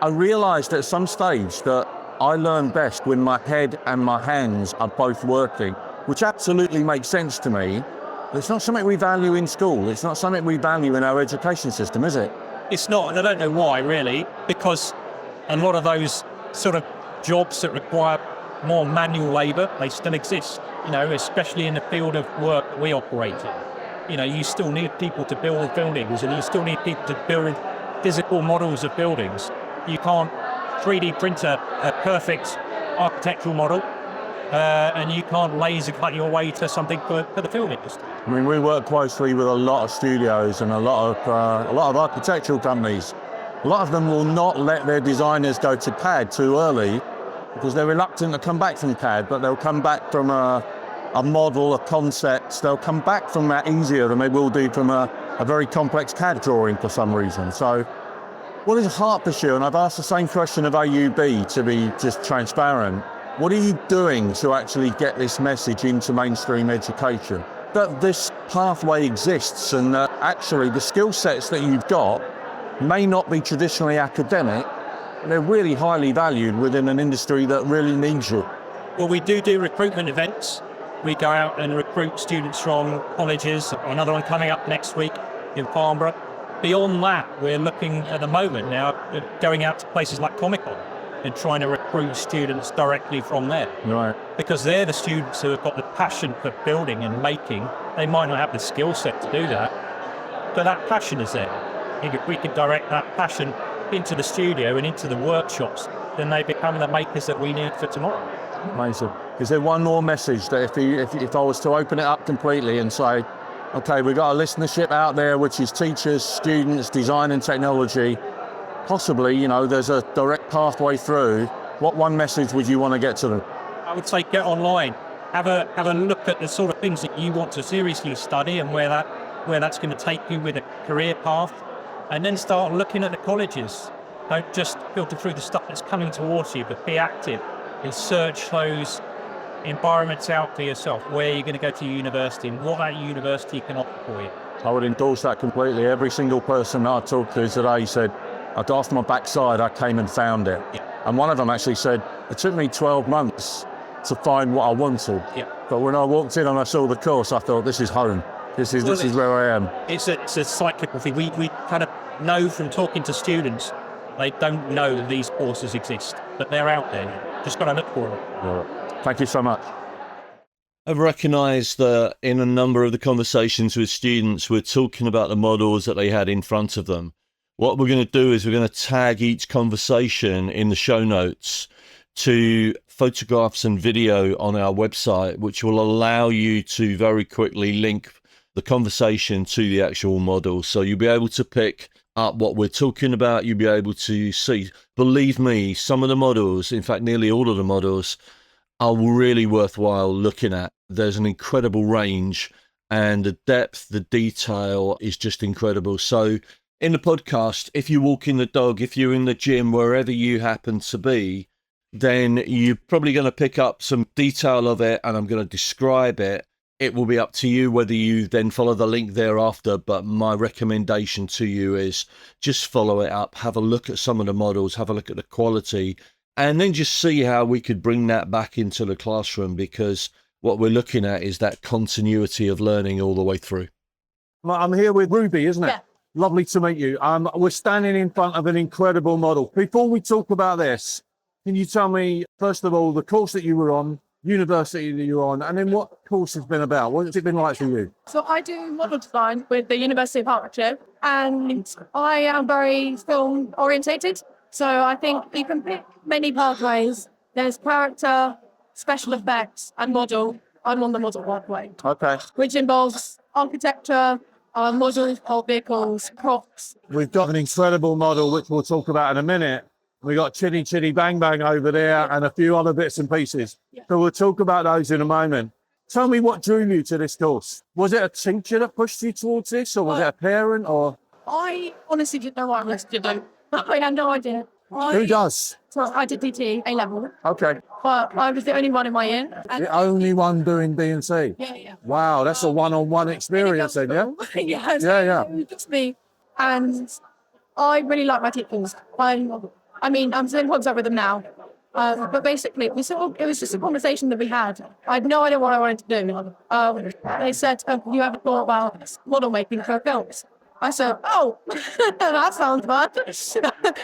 I realised at some stage that I learn best when my head and my hands are both working, which absolutely makes sense to me. But it's not something we value in school. It's not something we value in our education system, is it? It's not, and I don't know why, really, because a lot of those sort of jobs that require more manual labour, they still exist, you know, especially in the field of work that we operate in. You know, you still need people to build buildings, and you still need people to build physical models of buildings. You can't 3D print a perfect architectural model, and you can't laser cut your way to something for the film industry. I mean, we work closely with a lot of studios and a lot of architectural companies. A lot of them will not let their designers go to CAD too early because they're reluctant to come back from CAD, but they'll come back from a model, a concept. They'll come back from that easier than they will do from a very complex CAD drawing for some reason. So what is Hertfordshire, and I've asked the same question of AUB to be just transparent, what are you doing to actually get this message into mainstream education? That this pathway exists, and that actually the skill sets that you've got may not be traditionally academic, but they're really highly valued within an industry that really needs you. Well, we do recruitment events. We go out and recruit students from colleges. Another one coming up next week in Farnborough. Beyond that, we're looking at the moment now at going out to places like Comic-Con and trying to recruit students directly from there. Right. Because they're the students who have got the passion for building and making. They might not have the skill set to do that, but that passion is there. If we can direct that passion into the studio and into the workshops, then they become the makers that we need for tomorrow. Amazing. Is there one more message that if I was to open it up completely and say, okay, we've got a listenership out there, which is teachers, students, design and technology, possibly, you know, there's a direct pathway through, what one message would you want to get to them? I would say get online, have a look at the sort of things that you want to seriously study and where that's going to take you with a career path, and then start looking at the colleges. Don't just filter through the stuff that's coming towards you, but be active and search those environments out for yourself, where you're going to go to university and what that university can offer for you. I would endorse that completely. Every single person I talked to today said, I got off my backside, I came and found it. Yeah. And one of them actually said, it took me 12 months to find what I wanted. Yeah. But when I walked in and I saw the course, I thought, this is home. This is where I am. It's a cyclical thing. We kind of know from talking to students, they don't know that these courses exist, but they're out there. Just got to look for them. Yeah. Thank you so much. I've recognised that in a number of the conversations with students, we're talking about the models that they had in front of them. What we're going to do is we're going to tag each conversation in the show notes to photographs and video on our website, which will allow you to very quickly link the conversation to the actual model. So you'll be able to pick up what we're talking about. You'll be able to see, believe me, some of the models, in fact, nearly all of the models are really worthwhile looking at. There's an incredible range, and the depth, the detail is just incredible. So in the podcast, if you're walking the dog, if you're in the gym, wherever you happen to be, then you're probably going to pick up some detail of it, and I'm going to describe it. It will be up to you whether you then follow the link thereafter, but my recommendation to you is just follow it up, have a look at some of the models, have a look at the quality, and then just see how we could bring that back into the classroom, because what we're looking at is that continuity of learning all the way through. I'm here with Ruby, isn't it? Yeah. Lovely to meet you. We're standing in front of an incredible model. Before we talk about this, can you tell me, first of all, the course that you were on, university that you're on, and then what course has been about? What has it been like for you? So I do model design with the University of Hertfordshire, and I am very film orientated. So I think you can pick many pathways. There's character, special effects, and model. I'm on the model pathway, Okay. which involves architecture, models, whole vehicles, props. We've got an incredible model, which we'll talk about in a minute. We got Chitty Chitty Bang Bang over there and a few other bits and pieces. So we'll talk about those in a moment. Tell me what drew you to this course. Was it a teacher that pushed you towards this, or was it a parent, or? I honestly didn't know what I was to do. I had no idea. Who does? So I did DT A level, Okay. but I was the only one in my year. And The only one doing B&C. yeah. Wow, that's a one-on-one experience then, yeah? yeah. It was just me. And I really like my teachers. I mean, I'm still in contact with them now. But basically, it was just a conversation that we had. I had no idea what I wanted to do. They said, you ever thought about model making for films? I said, oh, that sounds fun.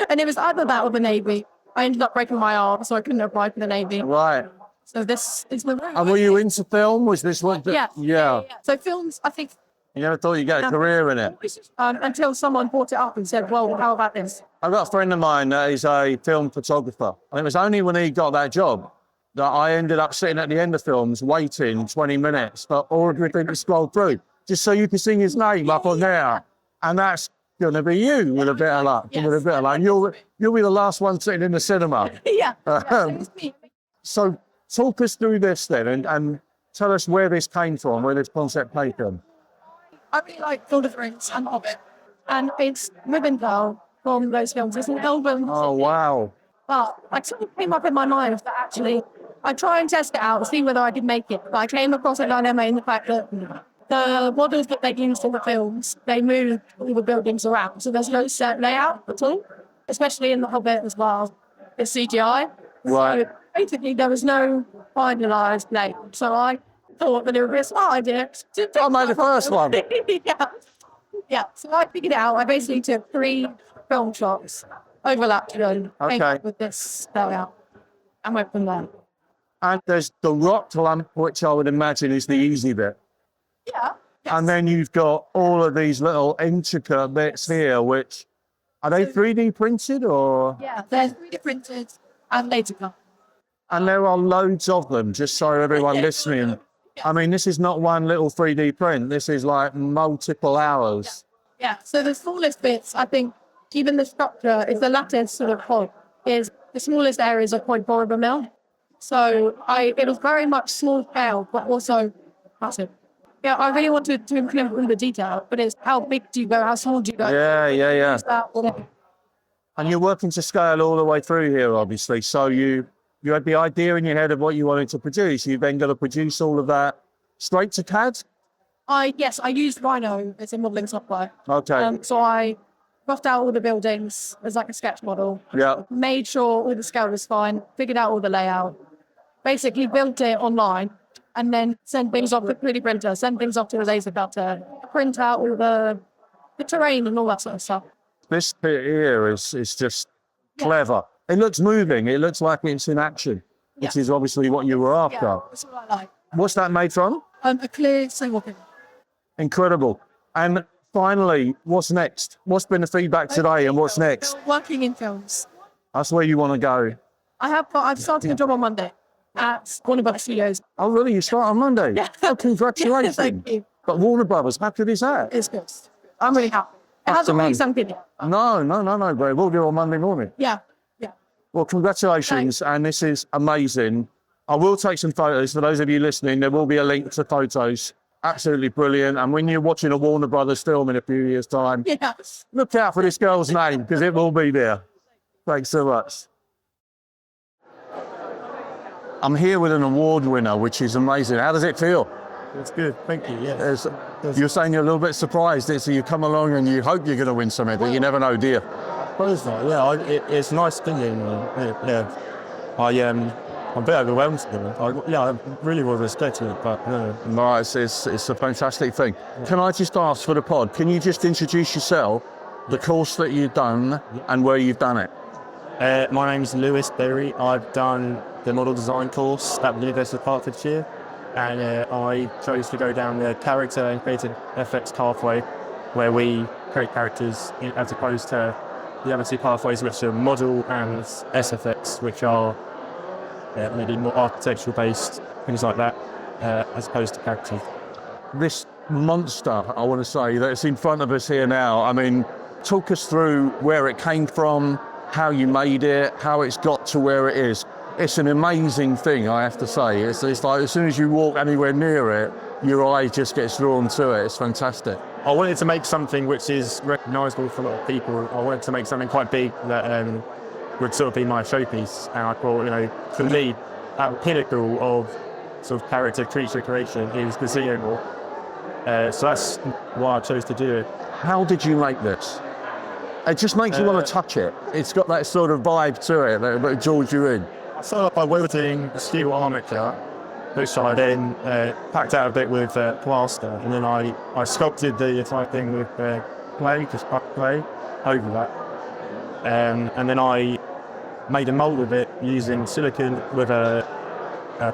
And it was either that or the Navy. I ended up breaking my arm, so I couldn't apply for the Navy. Right. So this is the route. And were you into film? Was this one? Yeah. So films, I think, You never thought you'd get a career in it? until someone brought it up and said, well, how about this? I've got a friend of mine that is a film photographer. And it was only when he got that job that I ended up sitting at the end of films waiting 20 minutes for everything to scroll through, just so you can see his name up on there. And that's going to be you with a bit of luck. Yes. With a bit of luck. You'll be the last one sitting in the cinema. yeah, it was me. So talk us through this then and tell us where this came from, where this concept came from. I really like Lord of the Rings and Hobbit. And it's Rivendell from those films. It's an album. Oh, wow. But I sort of came up in my mind that actually I'd try and test it out, see whether I could make it. But I came across a dilemma in the fact that the models that they used in the films, they moved all the buildings around. So there's no set layout at all, especially in the Hobbit as well. It's CGI. Right. So basically, there was no finalised layout. So I thought that it would be a smart idea. I made the first one. Yeah. So I figured it out. I basically took 3 film shots, overlapped them, came up with this layout, and went from there. And there's the rock lump, which I would imagine is the easy bit. Yeah. And then you've got all of these little intricate bits here, which, are they 3D printed or? Yeah, they're 3D printed and later cut. And there are loads of them, just so everyone listening. I mean, this is not one little 3D print. This is like multiple hours. Yeah, so the smallest bits, I think, even the structure, is the lattice sort of point, is the smallest areas are 0.4 of a mil. So it was very much small scale, but also massive. Yeah, I really wanted to include all the detail, but it's how big do you go, how small do you go? Yeah. And you're working to scale all the way through here, obviously. So you had the idea in your head of what you wanted to produce. You then got to produce all of that straight to CAD? Yes, I used Rhino as a modelling software. Okay. So I roughed out all the buildings as like a sketch model. Yeah. Made sure all the scale was fine, figured out all the layout, basically built it online, and then send things off to the 3D printer, send things off to the laser cutter, print out all the terrain and all that sort of stuff. This bit here is just clever. It looks moving. It looks like it's in action, which is obviously what you were after. Yeah, that's what I like. What's that made from? A clear single pin. Incredible. And finally, what's next? What's been the feedback today and what's next? Working in films. That's where you want to go. I'm starting a job on Monday at Warner Brothers Studios. Oh, really? You start on Monday? Yeah. Oh, congratulations. Thank you. But Warner Brothers, how good is that? It's good. I'm really happy. It hasn't really sunk in yet. No, but it will do on Monday morning. Yeah. Well, congratulations, and this is amazing. I will take some photos. For those of you listening, there will be a link to photos. Absolutely brilliant. And when you're watching a Warner Brothers film in a few years' time, look out for this girl's name, because it will be there. Thanks so much. I'm here with an award winner, which is amazing. How does it feel? It's good, thank you, yeah. You're saying you're a little bit surprised. So you come along and you hope you're going to win something, but you never know, do you? Suppose not, yeah. It's nice feeling. Yeah. I'm a bit overwhelmed to them. I really was expecting it, but no. No, it's a fantastic thing. Can I just ask for the pod, can you just introduce yourself, the course that you've done and where you've done it? My name's Lewis Berry. I've done the model design course at the University of Hertfordshire, and I chose to go down the character and creative FX pathway, where we create characters as opposed to the other two pathways, which are model and SFX, which are maybe more architectural based, things like that, as opposed to characters. This monster, I want to say, that's in front of us here now, I mean, talk us through where it came from, how you made it, how it's got to where it is. It's an amazing thing, I have to say. It's like as soon as you walk anywhere near it, your eye just gets drawn to it. It's fantastic. I wanted to make something which is recognisable for a lot of people. I wanted to make something quite big that would sort of be my showpiece. And I thought, for me, at the pinnacle of sort of character creature creation is the Xenomorph. So that's why I chose to do it. How did you make this? It just makes you want to touch it. It's got that sort of vibe to it that draws you in. I started off by welding steel armature, which I then packed out a bit with plaster, and then I sculpted the entire thing with clay, just clay over that. And then I made a mould of it using silicone with a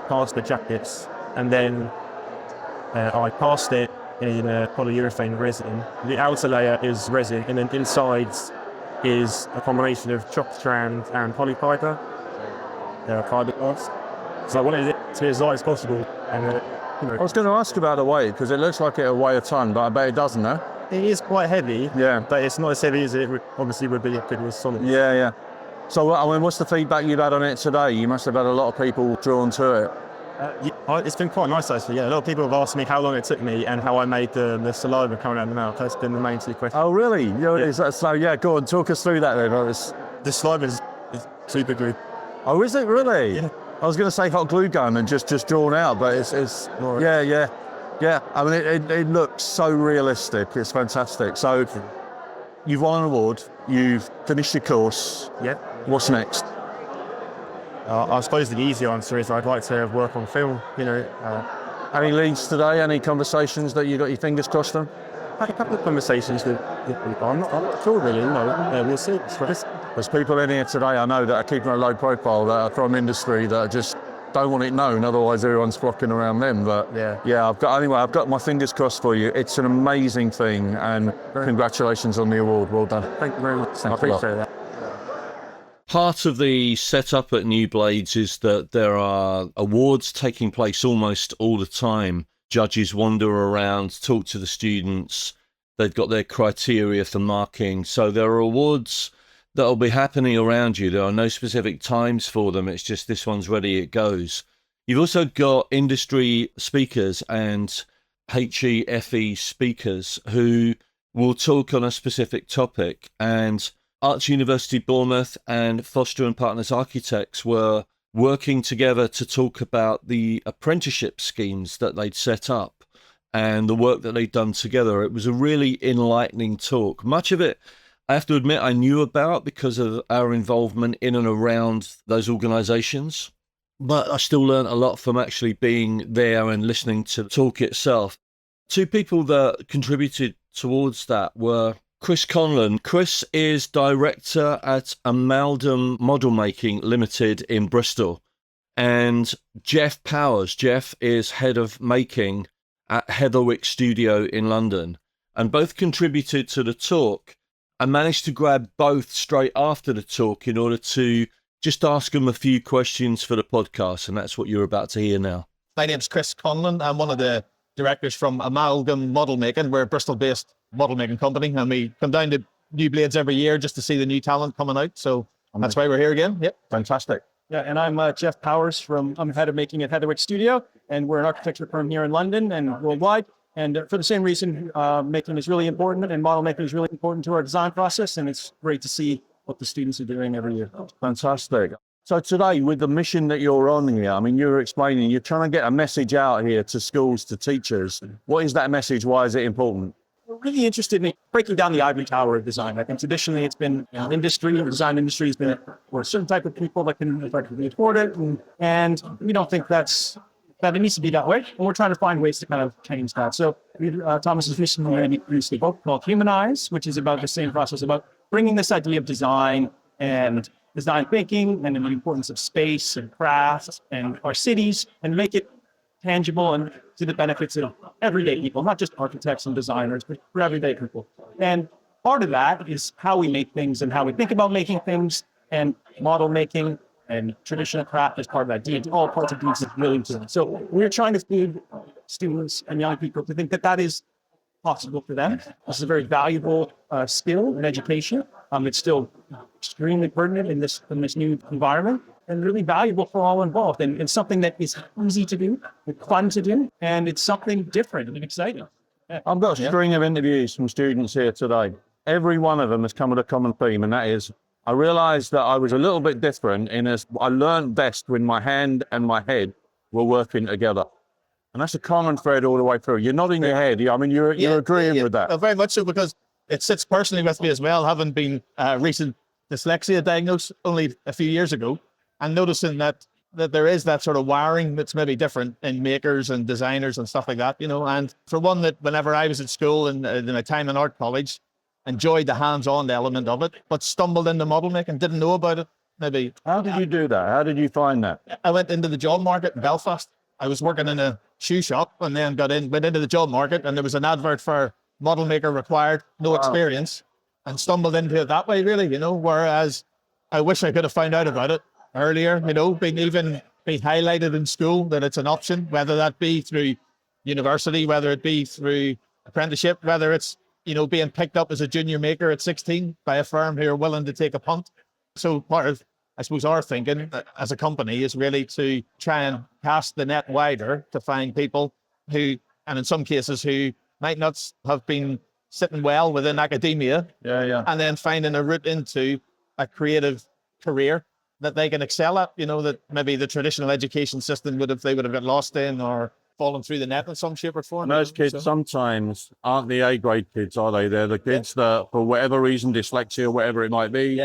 plaster jackets, and then I cast it in polyurethane resin. The outer layer is resin, and then inside is a combination of chopped strand and polyfiber, fiberglass. So I wanted it to be as light as possible. And I was going to ask about the weight, because it looks like it'll weigh a ton, but I bet it doesn't, no? It is quite heavy, yeah, but it's not as heavy as it obviously would be if it was solid. Yeah. So, I mean, what's the feedback you've had on it today? You must have had a lot of people drawn to it. It's been quite nice, actually. Yeah, a lot of people have asked me how long it took me and how I made the saliva coming out of the mouth. That's been the main two questions. Oh, really? So, go on, talk us through that then. The saliva is super glue. Oh, is it really? Yeah. I was going to say hot glue gun and just drawn out, but it's yeah. I mean, it looks so realistic. It's fantastic. So, you've won an award. You've finished your course. Yeah. What's next? I suppose the easy answer is I'd like to work on film. Any leads today? Any conversations that you got your fingers crossed on? I had a couple of conversations with people. I'm not sure really. We'll see. There's people in here today I know that are keeping a low profile, that are from industry, that just don't want it known, otherwise everyone's flocking around them. But yeah, I've got my fingers crossed for you. It's an amazing thing, and congratulations on the award. Well done. Thank you very much. I appreciate that. Part of the setup at New Blades is that there are awards taking place almost all the time. Judges wander around, talk to the students. They've got their criteria for marking. So there are awards that will be happening around you. There are no specific times for them. It's just this one's ready, it goes. You've also got industry speakers and HEFE speakers who will talk on a specific topic. And Arts University Bournemouth and Foster and Partners Architects were working together to talk about the apprenticeship schemes that they'd set up and the work that they'd done together. It was a really enlightening talk. Much of it, I have to admit, I knew about because of our involvement in and around those organisations, but I still learned a lot from actually being there and listening to the talk itself. Two people that contributed towards that were Chris Conlon. Chris is director at Amalgam Model Making Limited in Bristol. And Jeff Powers. Jeff is head of making at Heatherwick Studio in London. And both contributed to the talk. I managed to grab both straight after the talk in order to just ask them a few questions for the podcast. And that's what you're about to hear now. My name's Chris Conlon. I'm one of the directors from Amalgam Model Making. We're a Bristol-based model making company, and we come down to New Blades every year just to see the new talent coming out. So that's why we're here again. Yep. Fantastic. Yeah, and I'm Jeff Powers I'm head of making at Heatherwick Studio, and we're an architecture firm here in London and worldwide. And for the same reason, making is really important, and model making is really important to our design process. And it's great to see what the students are doing every year. Fantastic. So today, with the mission that you're on here, I mean, you're explaining, you're trying to get a message out here to schools, to teachers. What is that message? Why is it important? we're really interested in breaking down the ivory tower of design. I think traditionally it's been industry, the design industry has been for a certain type of people that can effectively afford it. And we don't think that it needs to be that way. And we're trying to find ways to kind of change that. So Thomas has recently produced a book called Humanize, which is about the same process, about bringing this idea of design and design thinking and the importance of space and crafts and our cities, and make it tangible and to the benefits of everyday people, not just architects and designers, but for everyday people. And part of that is how we make things and how we think about making things, and model making and traditional craft is part of that. All parts of these is really important. So we're trying to feed students and young people to think that that is possible for them. This is a very valuable skill in education. It's still extremely pertinent in this new environment, and really valuable for all involved. And it's something that is easy to do, it's fun to do, and it's something different and exciting. Yeah. I've got a string of interviews from students here today. Every one of them has come with a common theme, and that is, I realized that I was a little bit different in as I learned best when my hand and my head were working together. And that's a common thread all the way through. You're nodding your head. I mean, you're agreeing with that. Well, very much so, because it sits personally with me as well, having been recent dyslexia diagnosed only a few years ago, and noticing that there is that sort of wiring that's maybe different in makers and designers and stuff like that, And for one, that whenever I was at school and in my time in art college, enjoyed the hands-on element of it, but stumbled into model making, didn't know about it. Maybe. How did you do that? How did you find that? I went into the job market in Belfast. I was working in a shoe shop, and then went into the job market, and there was an advert for model maker required, no experience, and stumbled into it that way, really, whereas I wish I could have found out about it earlier, be highlighted in school that it's an option, whether that be through university, whether it be through apprenticeship, whether it's, being picked up as a junior maker at 16 by a firm who are willing to take a punt. So part of, I suppose, our thinking as a company is really to try and cast the net wider to find people who, and in some cases, who might not have been sitting well within academia, and then finding a route into a creative career that they can excel at, that maybe the traditional education system would have got lost in or fallen through the net in some shape or form. And those kids sometimes aren't the A-grade kids, are they? They're the kids that, for whatever reason, dyslexia, whatever it might be,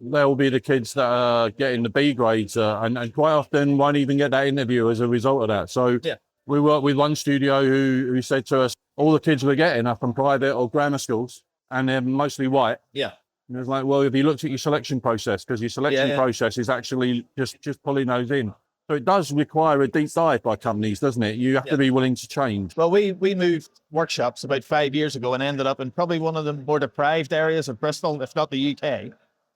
they'll be the kids that are getting the B grades and quite often won't even get that interview as a result of that. So we worked with one studio who said to us, all the kids we're getting are from private or grammar schools, and they're mostly white. Yeah. And it was like, well, have you looked at your selection process? Because your selection process is actually just pulling those in. So it does require a deep dive by companies, doesn't it? You have to be willing to change. Well, we moved workshops about 5 years ago and ended up in probably one of the more deprived areas of Bristol, if not the UK,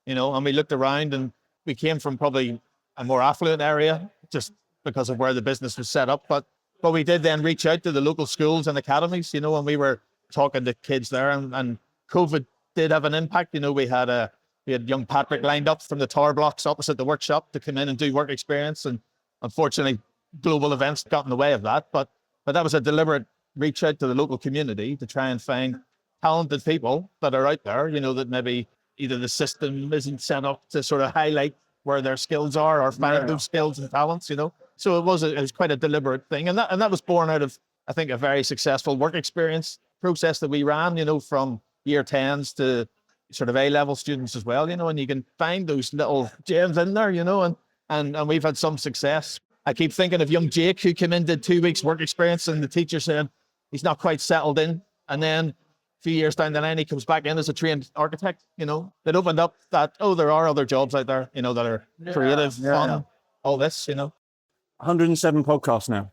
and we looked around, and we came from probably a more affluent area just because of where the business was set up. But we did then reach out to the local schools and academies, and we were talking to kids there, and COVID did have an impact. We had young Patrick lined up from the tower blocks opposite the workshop to come in and do work experience, and unfortunately, global events got in the way of that. But that was a deliberate reach out to the local community to try and find talented people that are out there, that maybe either the system isn't set up to sort of highlight where their skills are or find those skills and talents, So it was quite a deliberate thing. And that was born out of, I think, a very successful work experience process that we ran, from year 10s to sort of A-level students as well, and you can find those little gems in there, and we've had some success. I keep thinking of young Jake, who came in, did 2 weeks work experience, and the teacher said he's not quite settled in. And then a few years down the line, he comes back in as a trained architect. That opened up that, there are other jobs out there, that are creative, fun, all this, 107 podcasts now.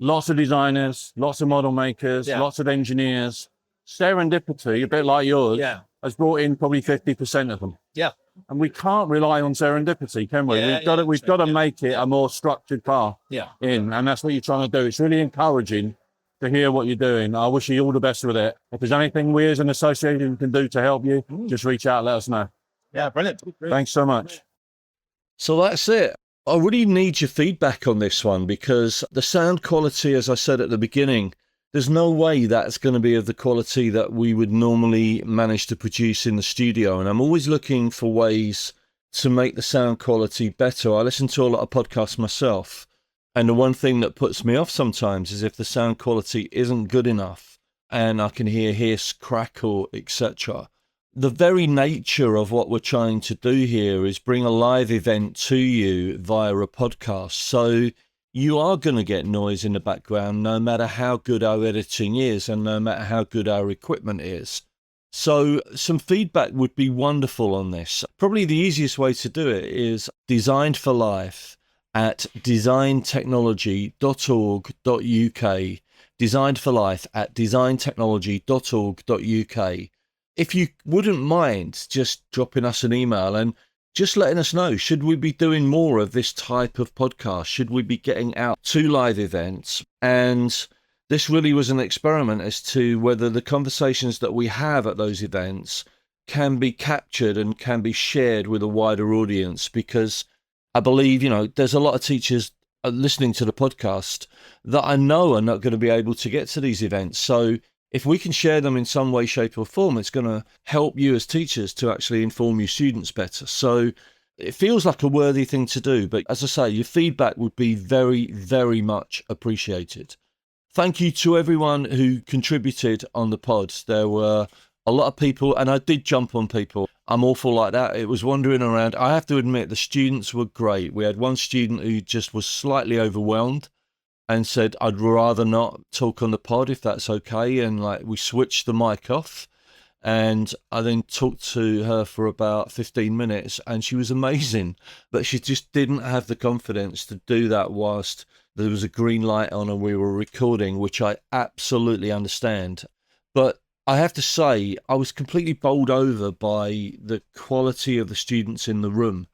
Lots of designers, lots of model makers, lots of engineers. Serendipity, a bit like yours, has brought in probably 50% of them. Yeah. And we can't rely on serendipity, can we? We've got to make it a more structured path in, and that's what you're trying to do. It's really encouraging to hear what you're doing. I wish you all the best with it. If there's anything we as an association can do to help you, just reach out, let us know. Yeah, brilliant. Thanks so much. So that's it. I really need your feedback on this one, because the sound quality, as I said at the beginning, there's no way that's going to be of the quality that we would normally manage to produce in the studio. And I'm always looking for ways to make the sound quality better. I listen to a lot of podcasts myself, and the one thing that puts me off sometimes is if the sound quality isn't good enough. and I can hear hiss, crackle, etc. The very nature of what we're trying to do here is bring a live event to you via a podcast. So you are going to get noise in the background, no matter how good our editing is and no matter how good our equipment is. So some feedback would be wonderful on this. Probably the easiest way to do it is Designed for Life at designtechnology.org.uk. Designed for Life at designtechnology.org.uk. If you wouldn't mind just dropping us an email and just letting us know, should we be doing more of this type of podcast? Should we be getting out to live events? And this really was an experiment as to whether the conversations that we have at those events can be captured and can be shared with a wider audience, because I believe, there's a lot of teachers listening to the podcast that I know are not going to be able to get to these events. So if we can share them in some way, shape or form, it's going to help you as teachers to actually inform your students better. So it feels like a worthy thing to do. But as I say, your feedback would be very, very much appreciated. Thank you to everyone who contributed on the pod. There were a lot of people, and I did jump on people. I'm awful like that. It was wandering around. I have to admit, the students were great. We had one student who just was slightly overwhelmed and said, I'd rather not talk on the pod if that's okay. And we switched the mic off, and I then talked to her for about 15 minutes and she was amazing, but she just didn't have the confidence to do that whilst there was a green light on and we were recording, which I absolutely understand. But I have to say, I was completely bowled over by the quality of the students in the room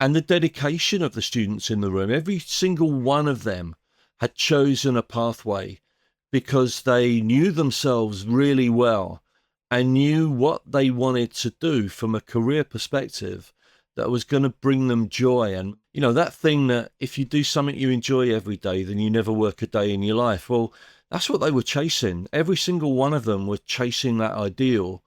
and the dedication of the students in the room. Every single one of them had chosen a pathway because they knew themselves really well and knew what they wanted to do from a career perspective that was going to bring them joy. And, that thing that if you do something you enjoy every day, then you never work a day in your life. Well, that's what they were chasing. Every single one of them were chasing that ideal.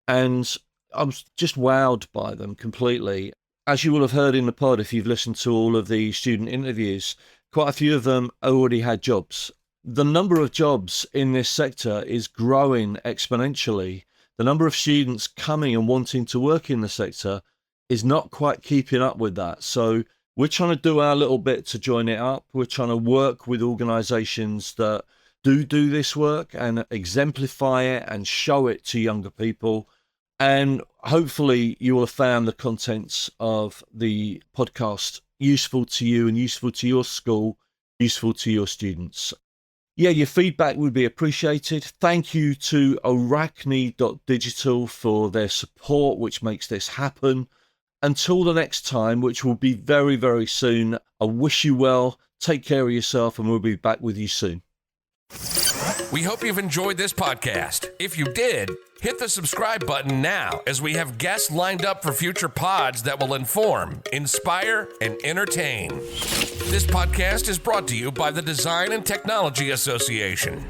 And I was just wowed by them completely. As you will have heard in the pod, if you've listened to all of the student interviews, quite a few of them already had jobs. The number of jobs in this sector is growing exponentially. The number of students coming and wanting to work in the sector is not quite keeping up with that. So we're trying to do our little bit to join it up. We're trying to work with organisations that do this work and exemplify it and show it to younger people. And hopefully you will have found the contents of the podcast useful to you and useful to your school, useful to your students. Yeah, your feedback would be appreciated. Thank you to Arachne.digital for their support, which makes this happen. Until the next time, which will be very, very soon, I wish you well, take care of yourself, and we'll be back with you soon. We hope you've enjoyed this podcast. If you did, hit the subscribe button now, as we have guests lined up for future pods that will inform, inspire, and entertain. This podcast is brought to you by the Design and Technology Association.